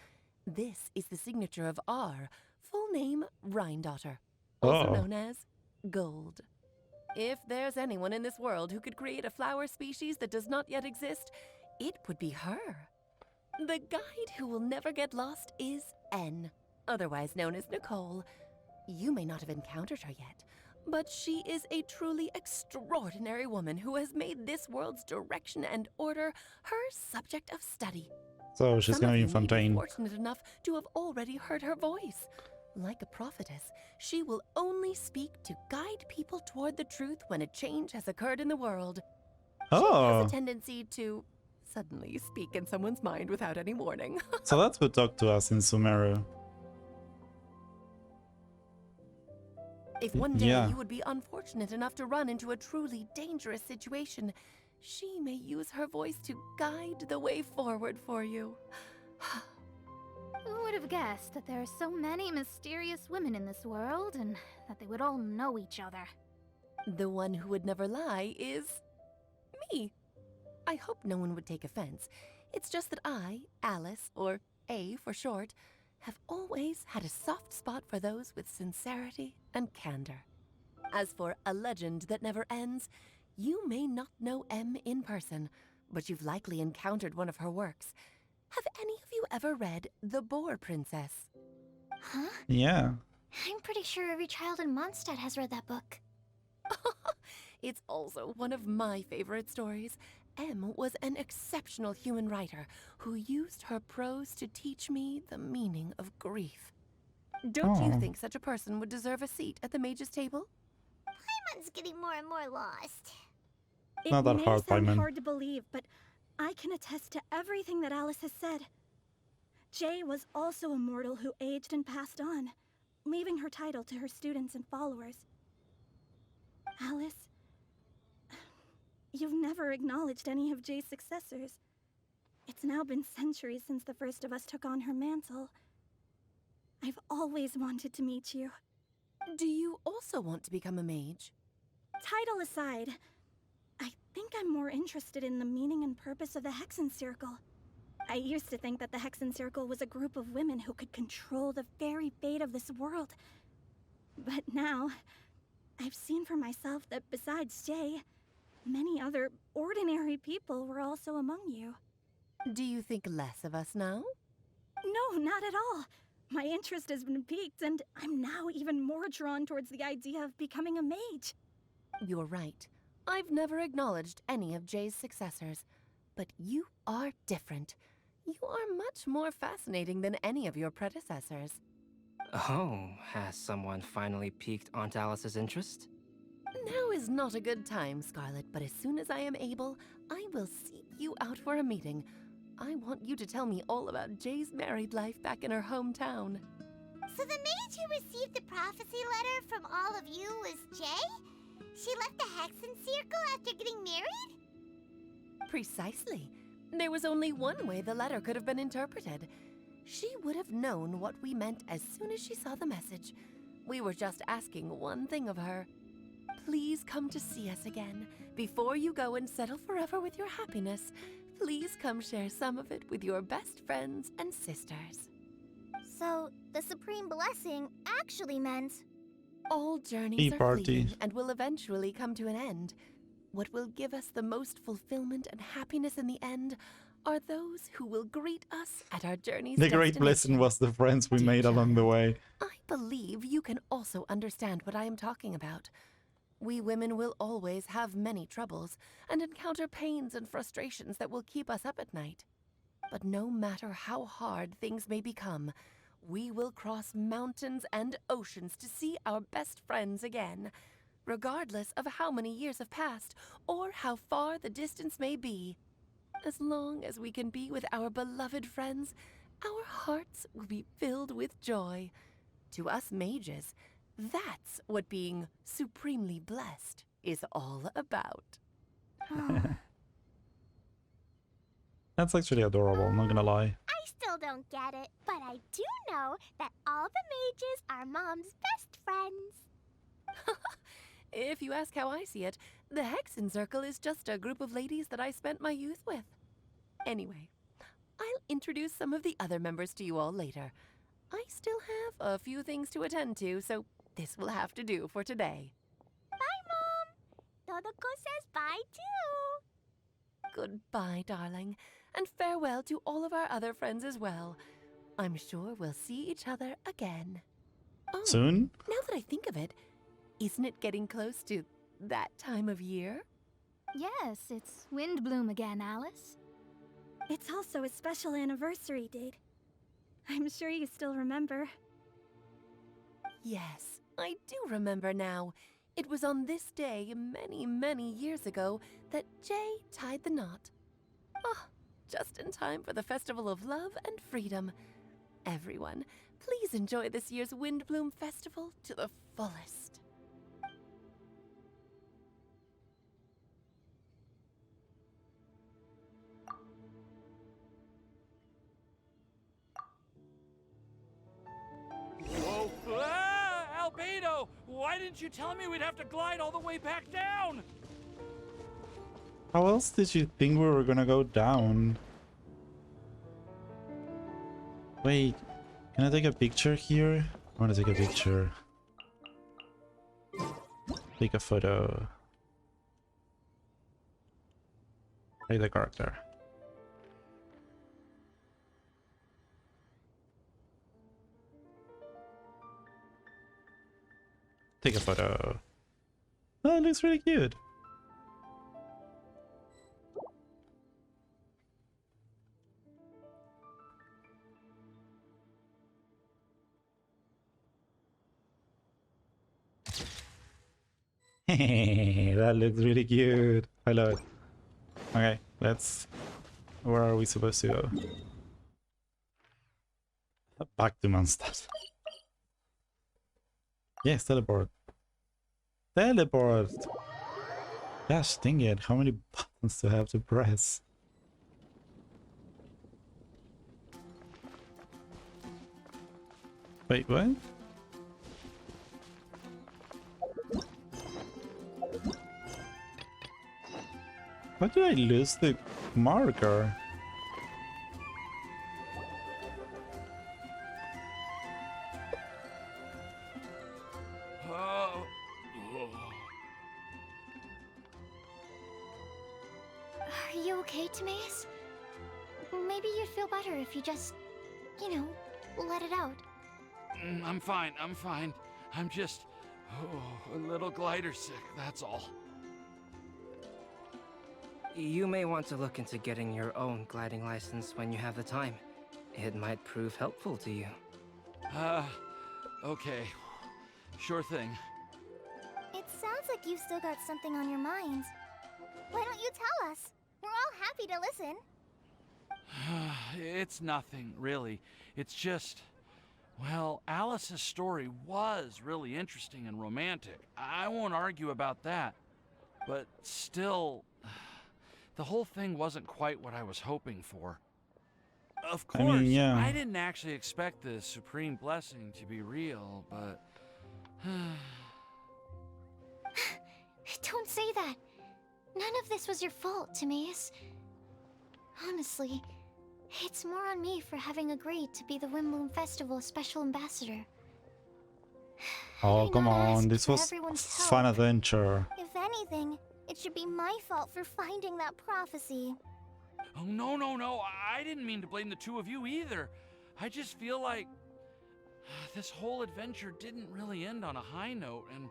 [SPEAKER 11] This is the signature of our full name, Rhine-daughter, also known as Gold. If there's anyone in this world who could create a flower species that does not yet exist, it would be her. The guide who will never get lost is N, otherwise known as Nicole. You may not have encountered her yet, but she is a truly extraordinary woman who has made this world's direction and order her subject of study.
[SPEAKER 1] So she's gonna be in Fontaine.
[SPEAKER 11] Fortunate enough to have already heard her voice. Like a prophetess, she will only speak to guide people toward the truth when a change has occurred in the world. She has a tendency to suddenly speak in someone's mind without any warning.
[SPEAKER 1] So that's who talked to us in Sumeru.
[SPEAKER 11] If one day you would be unfortunate enough to run into a truly dangerous situation, she may use her voice to guide the way forward for you.
[SPEAKER 7] Who would have guessed that there are so many mysterious women in this world, and that they would all know each other?
[SPEAKER 11] The one who would never lie is me. I hope no one would take offense. It's just that I, Alice, or A for short, have always had a soft spot for those with sincerity and candor. As for a legend that never ends, you may not know M in person, but you've likely encountered one of her works. Have any of you ever read The Boar Princess?
[SPEAKER 3] Huh?
[SPEAKER 1] Yeah.
[SPEAKER 3] I'm pretty sure every child in Mondstadt has read that book.
[SPEAKER 11] It's also one of my favorite stories. M was an exceptional human writer who used her prose to teach me the meaning of grief. Don't you think such a person would deserve a seat at the mage's table?
[SPEAKER 5] Paimon's getting more and more lost.
[SPEAKER 9] It
[SPEAKER 1] Not that
[SPEAKER 9] may
[SPEAKER 1] hard,
[SPEAKER 9] sound
[SPEAKER 1] Paimon.
[SPEAKER 9] hard to believe, but I can attest to everything that Alice has said. Jay was also a mortal who aged and passed on, leaving her title to her students and followers. Alice, you've never acknowledged any of Jay's successors. It's now been centuries since the first of us took on her mantle. I've always wanted to meet you.
[SPEAKER 11] Do you also want to become a mage?
[SPEAKER 9] Title aside, I think I'm more interested in the meaning and purpose of the Hexenzirkel. I used to think that the Hexenzirkel was a group of women who could control the very fate of this world. But now, I've seen for myself that besides Jay, many other ordinary people were also among you.
[SPEAKER 11] Do you think less of us now?
[SPEAKER 9] No, not at all. My interest has been piqued, and I'm now even more drawn towards the idea of becoming a mage.
[SPEAKER 11] You're right. I've never acknowledged any of Jay's successors, but you are different. You are much more fascinating than any of your predecessors.
[SPEAKER 8] Oh, has someone finally piqued Aunt Alice's interest?
[SPEAKER 11] Now is not a good time, Scarlet, but as soon as I am able, I will seek you out for a meeting. I want you to tell me all about Jay's married life back in her hometown.
[SPEAKER 5] So the mage who received the prophecy letter from all of you was Jay? She left the Hexenzirkel after getting married?
[SPEAKER 11] Precisely. There was only one way the letter could have been interpreted. She would have known what we meant as soon as she saw the message. We were just asking one thing of her. Please come to see us again. Before you go and settle forever with your happiness, please come share some of it with your best friends and sisters.
[SPEAKER 4] So, the Supreme Blessing actually meant...
[SPEAKER 11] All journeys
[SPEAKER 1] Tea
[SPEAKER 11] are
[SPEAKER 1] party.
[SPEAKER 11] fleeting and will eventually come to an end. What will give us the most fulfillment and happiness in the end are those who will greet us at our journey's
[SPEAKER 1] The great blessing
[SPEAKER 11] destination.
[SPEAKER 1] was the friends we
[SPEAKER 11] Dear
[SPEAKER 1] made along the
[SPEAKER 11] child,
[SPEAKER 1] way.
[SPEAKER 11] I believe you can also understand what I am talking about. We women will always have many troubles and encounter pains and frustrations that will keep us up at night. But no matter how hard things may become, we will cross mountains and oceans to see our best friends again, regardless of how many years have passed or how far the distance may be. As long as we can be with our beloved friends, our hearts will be filled with joy. To us mages, that's what being supremely blessed is all about.
[SPEAKER 1] That's actually adorable, I'm not gonna lie.
[SPEAKER 5] I still don't get it, but I do know that all the mages are Mom's best friends.
[SPEAKER 11] If you ask how I see it, the Hexenzirkel is just a group of ladies that I spent my youth with. Anyway, I'll introduce some of the other members to you all later. I still have a few things to attend to, so this will have to do for today.
[SPEAKER 5] Bye, Mom. Todoko says bye, too.
[SPEAKER 11] Goodbye, darling, and farewell to all of our other friends as well. I'm sure we'll see each other again. Oh,
[SPEAKER 1] Soon?
[SPEAKER 11] now that I think of it, isn't it getting close to that time of year?
[SPEAKER 7] Yes, it's wind bloom again, Alice.
[SPEAKER 9] It's also a special anniversary date. I'm sure you still remember.
[SPEAKER 11] Yes, I do remember now. It was on this day many, many years ago that Jay tied the knot. Ah, just in time for the Festival of Love and Freedom. Everyone, please enjoy this year's Windbloom Festival to the fullest.
[SPEAKER 6] Whoa! Ah, Albedo! Why didn't you tell me we'd have to glide all the way back down?
[SPEAKER 1] How else did you think we were gonna go down? Wait, can I take a picture here? I wanna take a picture. Take a photo. Play the character. Take a photo. Oh, it looks really cute. That looks really cute. I love it. Okay, let's... Where are we supposed to go? Back to Mondstadt. Yes, teleport. Teleport! Gosh dang it, how many buttons do I have to press? Wait, what? Why did I lose the marker?
[SPEAKER 3] Are you okay, Timaeus? Maybe you'd feel better if you just, you know, let it out.
[SPEAKER 6] I'm fine, I'm fine. I'm just a little glider sick, that's all.
[SPEAKER 8] You may want to look into getting your own gliding license when you have the time. It might prove helpful to you.
[SPEAKER 6] Okay. Sure thing.
[SPEAKER 4] It sounds like you've still got something on your mind. Why don't you tell us? We're all happy to listen.
[SPEAKER 6] It's nothing, really. It's just... Well, Alice's story was really interesting and romantic. I won't argue about that. But still, the whole thing wasn't quite what I was hoping for. Of course,
[SPEAKER 1] I mean, yeah.
[SPEAKER 6] I didn't actually expect the supreme blessing to be real, but...
[SPEAKER 3] Don't say that. None of this was your fault, Timaeus. Honestly, it's more on me for having agreed to be the Windbloom Festival special ambassador.
[SPEAKER 1] Oh,
[SPEAKER 3] I
[SPEAKER 1] come
[SPEAKER 3] not
[SPEAKER 1] on,
[SPEAKER 3] asked
[SPEAKER 1] this
[SPEAKER 3] for
[SPEAKER 1] was a
[SPEAKER 3] everyone's
[SPEAKER 1] fun
[SPEAKER 3] help.
[SPEAKER 1] adventure.
[SPEAKER 4] If anything, it should be my fault for finding that prophecy.
[SPEAKER 6] Oh, no, no, no. I didn't mean to blame the two of you either. I just feel like this whole adventure didn't really end on a high note, and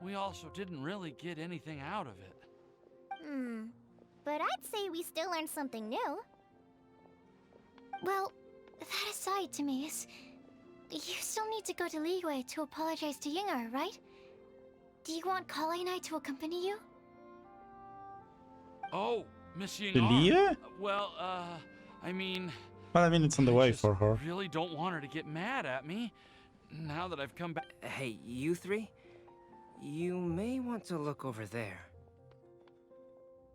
[SPEAKER 6] we also didn't really get anything out of it.
[SPEAKER 4] But I'd say we still learned something new.
[SPEAKER 3] Well, that aside, Timaeus, you still need to go to Liyue to apologize to Yingar, right? Do you want Kale and I to accompany you?
[SPEAKER 6] Oh, Miss Ying.
[SPEAKER 1] Liyue?
[SPEAKER 6] Well, I mean...
[SPEAKER 1] Well, I mean, it's on the way
[SPEAKER 6] just
[SPEAKER 1] for her.
[SPEAKER 6] really don't want her to get mad at me, now that I've come back.
[SPEAKER 8] Hey, you three? You may want to look over there.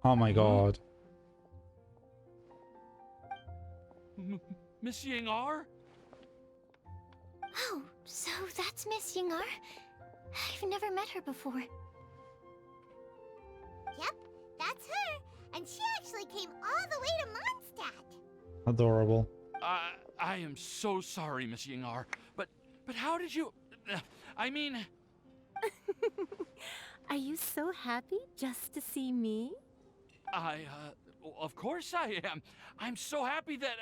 [SPEAKER 1] Oh my god.
[SPEAKER 6] Miss Ying-ar?
[SPEAKER 3] Oh, so that's Miss Yingar? I've never met her before.
[SPEAKER 5] Yep, that's her. And she actually came all the way to Mondstadt.
[SPEAKER 1] Adorable.
[SPEAKER 6] I am so sorry, Miss Ying-ar, but how did you... I mean...
[SPEAKER 15] Are you so happy just to see me?
[SPEAKER 6] Of course I am. I'm so happy that,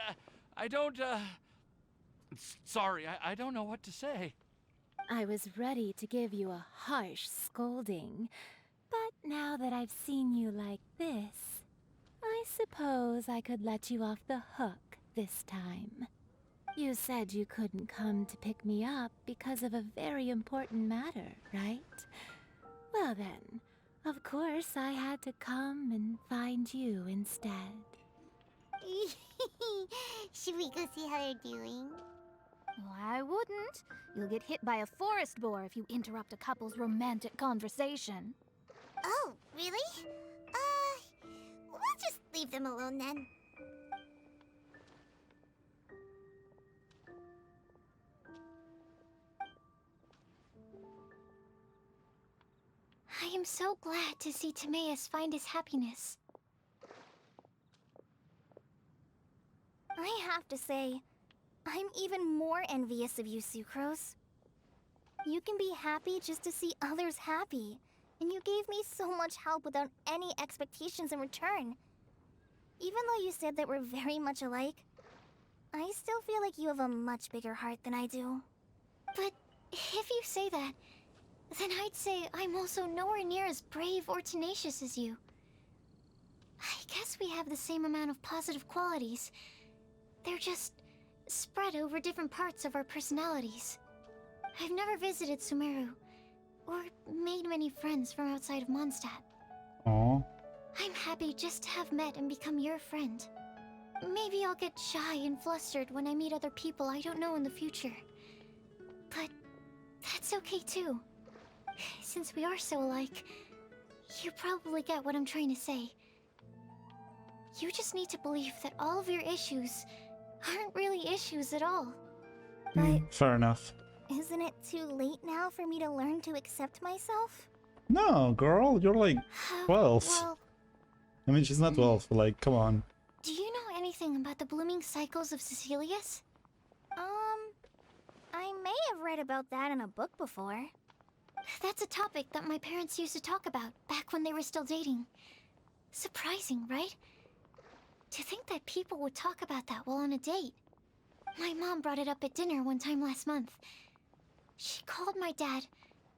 [SPEAKER 6] I don't, sorry, I don't know what to say.
[SPEAKER 15] I was ready to give you a harsh scolding, but now that I've seen you like this, I suppose I could let you off the hook this time. You said you couldn't come to pick me up because of a very important matter, right? Well then, of course I had to come and find you instead.
[SPEAKER 5] Should we go see how they're doing?
[SPEAKER 7] Oh, I wouldn't. You'll get hit by a forest boar if you interrupt a couple's romantic conversation.
[SPEAKER 5] Oh, really? We'll just leave them alone then.
[SPEAKER 3] I am so glad to see Timaeus find his happiness.
[SPEAKER 4] I have to say, I'm even more envious of you, Sucrose. You can be happy just to see others happy, and you gave me so much help without any expectations in return. Even though you said that we're very much alike, I still feel like you have a much bigger heart than I do.
[SPEAKER 3] But if you say that, then I'd say I'm also nowhere near as brave or tenacious as you. I guess we have the same amount of positive qualities. They're just spread over different parts of our personalities. I've never visited Sumeru, or made many friends from outside of Mondstadt.
[SPEAKER 1] Aww.
[SPEAKER 3] I'm happy just to have met and become your friend. Maybe I'll get shy and flustered when I meet other people I don't know in the future. But that's okay too. Since we are so alike, you probably get what I'm trying to say. You just need to believe that all of your issues aren't really issues at all.
[SPEAKER 1] Fair enough.
[SPEAKER 4] Isn't it too late now for me to learn to accept myself?
[SPEAKER 1] No, girl, you're like 12.
[SPEAKER 3] Well,
[SPEAKER 1] I mean, she's not 12, but like, come on.
[SPEAKER 3] do you know anything about the blooming cycles of Cecilius?
[SPEAKER 4] I may have read about that in a book before.
[SPEAKER 3] That's a topic that my parents used to talk about back when they were still dating. Surprising, right? To think that people would talk about that while on a date. My mom brought it up at dinner one time last month. She called my dad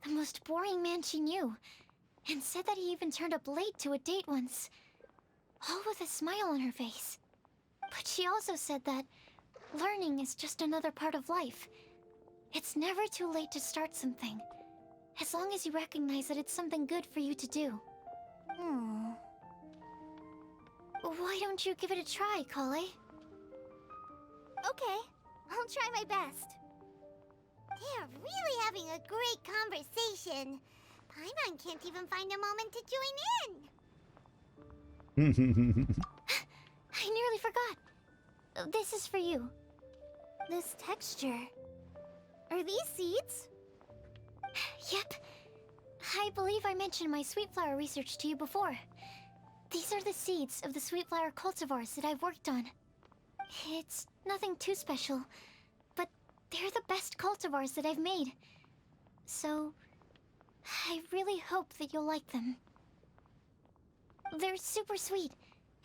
[SPEAKER 3] the most boring man she knew, and said that he even turned up late to a date once. all with a smile on her face. But she also said that learning is just another part of life. It's never too late to start something, as long as you recognize that it's something good for you to do. Why don't you give it a try, Kale?
[SPEAKER 5] Okay, I'll try my best. They're really having a great conversation. Paimon can't even find a moment to join in.
[SPEAKER 3] I nearly forgot. This is for you.
[SPEAKER 4] This texture. Are these seeds?
[SPEAKER 3] Yep. I believe I mentioned my sweet flower research to you before. These are the seeds of the sweet flower cultivars that I've worked on. It's nothing too special, but they're the best cultivars that I've made. So, I really hope that you'll like them. They're super sweet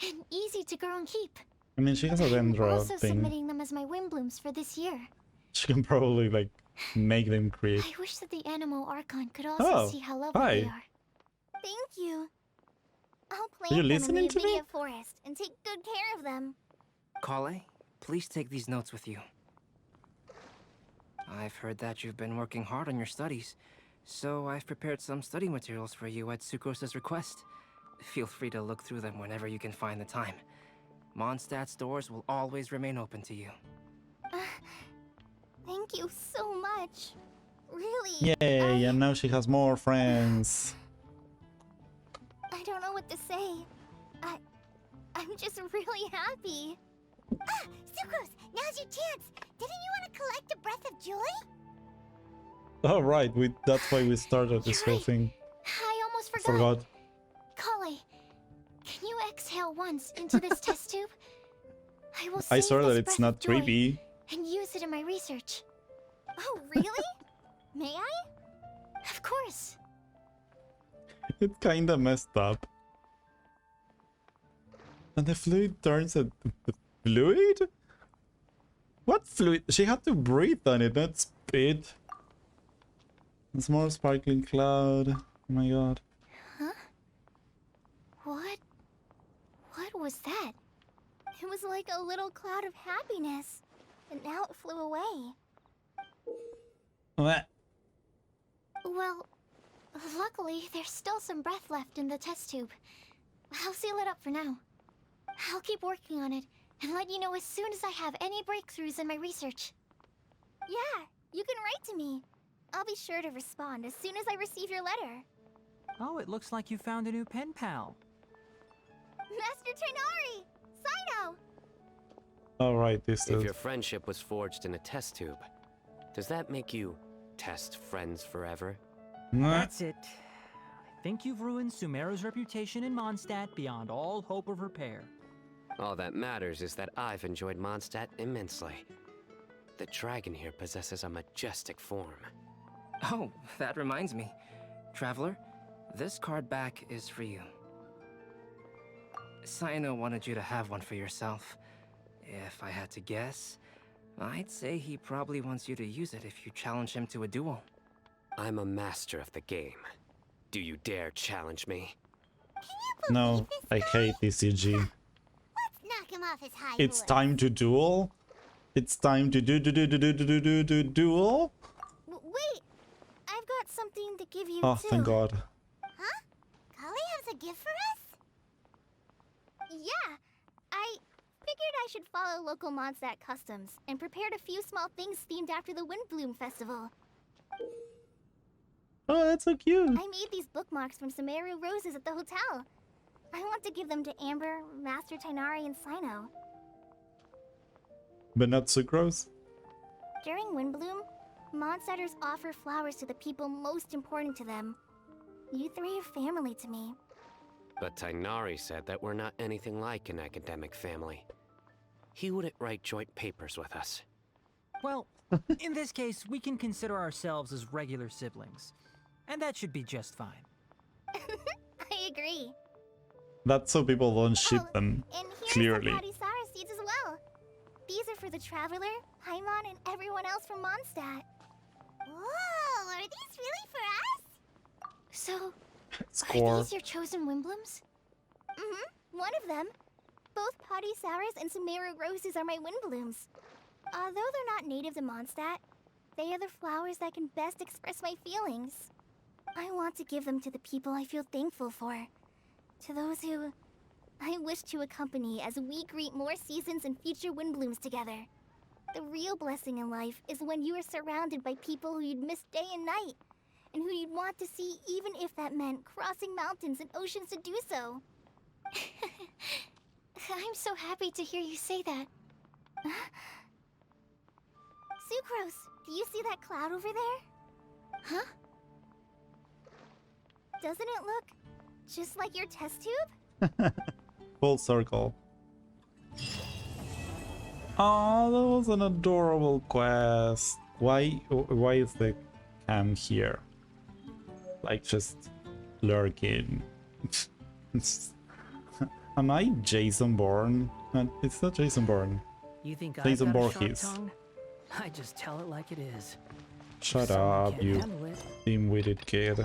[SPEAKER 3] and easy to grow and keep.
[SPEAKER 1] I mean, she has a
[SPEAKER 3] I'm
[SPEAKER 1] dendro
[SPEAKER 3] also
[SPEAKER 1] thing.
[SPEAKER 3] submitting them as my wind blooms for this year.
[SPEAKER 1] She can probably like make them create.
[SPEAKER 3] I wish that the Animo Archon could also see how lovely they are.
[SPEAKER 4] Thank you. I'll
[SPEAKER 1] Are you
[SPEAKER 4] plant them in
[SPEAKER 1] listening
[SPEAKER 4] the
[SPEAKER 1] to me?
[SPEAKER 4] immediate forest and take good care of them.
[SPEAKER 8] Kale, please take these notes with you. I've heard that you've been working hard on your studies, so I've prepared some study materials for you at Sucrose's request. Feel free to look through them whenever you can find the time. Mondstadt's doors will always remain open to you.
[SPEAKER 4] Thank you so much. Really.
[SPEAKER 1] Yay, and now she has more friends.
[SPEAKER 4] I don't know what to say. I'm just really happy.
[SPEAKER 5] Ah, Sucrose, now's your chance. Didn't you want to collect a breath of joy?
[SPEAKER 1] Oh right, that's why we started this whole thing.
[SPEAKER 3] I almost forgot.
[SPEAKER 1] Forgot.
[SPEAKER 3] Kale, can you exhale once into this test tube? I will
[SPEAKER 1] I
[SPEAKER 3] save
[SPEAKER 1] saw that
[SPEAKER 3] this
[SPEAKER 1] it's
[SPEAKER 3] breath
[SPEAKER 1] not
[SPEAKER 3] of joy
[SPEAKER 1] creepy.
[SPEAKER 3] and use it in my research.
[SPEAKER 4] Oh, really? May I?
[SPEAKER 3] Of course.
[SPEAKER 1] It's kinda messed up. And the fluid turns at the fluid? What fluid? She had to breathe on it, not spit. It's more sparkling cloud. Oh my god.
[SPEAKER 3] Huh? What was that?
[SPEAKER 4] It was like a little cloud of happiness, and now it flew away.
[SPEAKER 1] What?
[SPEAKER 3] Well, luckily there's still some breath left in the test tube. I'll seal it up for now. I'll keep working on it and let you know as soon as I have any breakthroughs in my research.
[SPEAKER 4] Yeah, you can write to me. I'll be sure to respond as soon as I receive your letter.
[SPEAKER 16] Oh, it looks like you found a new pen pal.
[SPEAKER 4] Master Tainari! Sino!
[SPEAKER 1] Alright, this
[SPEAKER 17] If
[SPEAKER 1] is...
[SPEAKER 17] your friendship was forged in a test tube, does that make you test friends forever?
[SPEAKER 16] That's it. I think you've ruined Sumeru's reputation in Mondstadt beyond all hope of repair.
[SPEAKER 17] All that matters is that I've enjoyed Mondstadt immensely. The dragon here possesses a majestic form.
[SPEAKER 8] Oh, that reminds me. Traveler, this card back is for you. Sino wanted you to have one for yourself. If I had to guess, I'd say he probably wants you to use it if you challenge him to a duel.
[SPEAKER 17] I'm a master of the game. Do you dare challenge me?
[SPEAKER 1] No, I hate TCG.
[SPEAKER 5] Let's knock him off his high
[SPEAKER 1] It's
[SPEAKER 5] horse.
[SPEAKER 1] time to duel? It's time to duel?
[SPEAKER 4] Wait! I've got something to give you
[SPEAKER 1] Oh,
[SPEAKER 4] too.
[SPEAKER 1] thank god.
[SPEAKER 5] Huh? Kale has a gift for us?
[SPEAKER 4] Yeah! I figured I should follow local Mondstadt customs and prepared a few small things themed after the Windbloom Festival.
[SPEAKER 1] Oh, that's so cute.
[SPEAKER 4] I made these bookmarks from Sumeru roses at the hotel. I want to give them to Amber, Master Tainari, and Sino.
[SPEAKER 1] But not Sucrose?
[SPEAKER 4] During Windbloom, Mondstatters offer flowers to the people most important to them. You three are family to me.
[SPEAKER 17] But Tainari said that we're not anything like an academic family. He wouldn't write joint papers with us.
[SPEAKER 16] Well, in this case, we can consider ourselves as regular siblings. And that should be just fine.
[SPEAKER 4] I agree.
[SPEAKER 1] That's so people don't ship them,
[SPEAKER 4] And here's
[SPEAKER 1] clearly.
[SPEAKER 4] some Patisara seeds as well. These are for the Traveler, Paimon, and everyone else from Mondstadt.
[SPEAKER 5] Whoa, are these really for us?
[SPEAKER 3] So,
[SPEAKER 1] Score.
[SPEAKER 3] are these your chosen Windblooms?
[SPEAKER 4] Mm-hmm. One of them. Both Partciular and Sumeru roses are my wind blooms. Although they're not native to Mondstadt, they are the flowers that can best express my feelings. I want to give them to the people I feel thankful for. To those who I wish to accompany as we greet more seasons and future wind blooms together. The real blessing in life is when you are surrounded by people who you'd miss day and night, and who you'd want to see even if that meant crossing mountains and oceans to do so.
[SPEAKER 3] I'm so happy to hear you say that.
[SPEAKER 4] Sucrose, do you see that cloud over there?
[SPEAKER 3] Huh?
[SPEAKER 4] Doesn't it look just like your test tube?
[SPEAKER 1] Full circle. Oh, that was an adorable quest. Why is the cam here? Like, just lurking. Am I Jason Bourne? It's not Jason Bourne.
[SPEAKER 2] You think
[SPEAKER 1] Jason
[SPEAKER 2] I've got a
[SPEAKER 1] Voorhees.
[SPEAKER 2] sharp tongue? I just tell it like it is.
[SPEAKER 1] Shut
[SPEAKER 2] Someone
[SPEAKER 1] up,
[SPEAKER 2] can't
[SPEAKER 1] you
[SPEAKER 2] handle it.
[SPEAKER 1] dim-witted kid.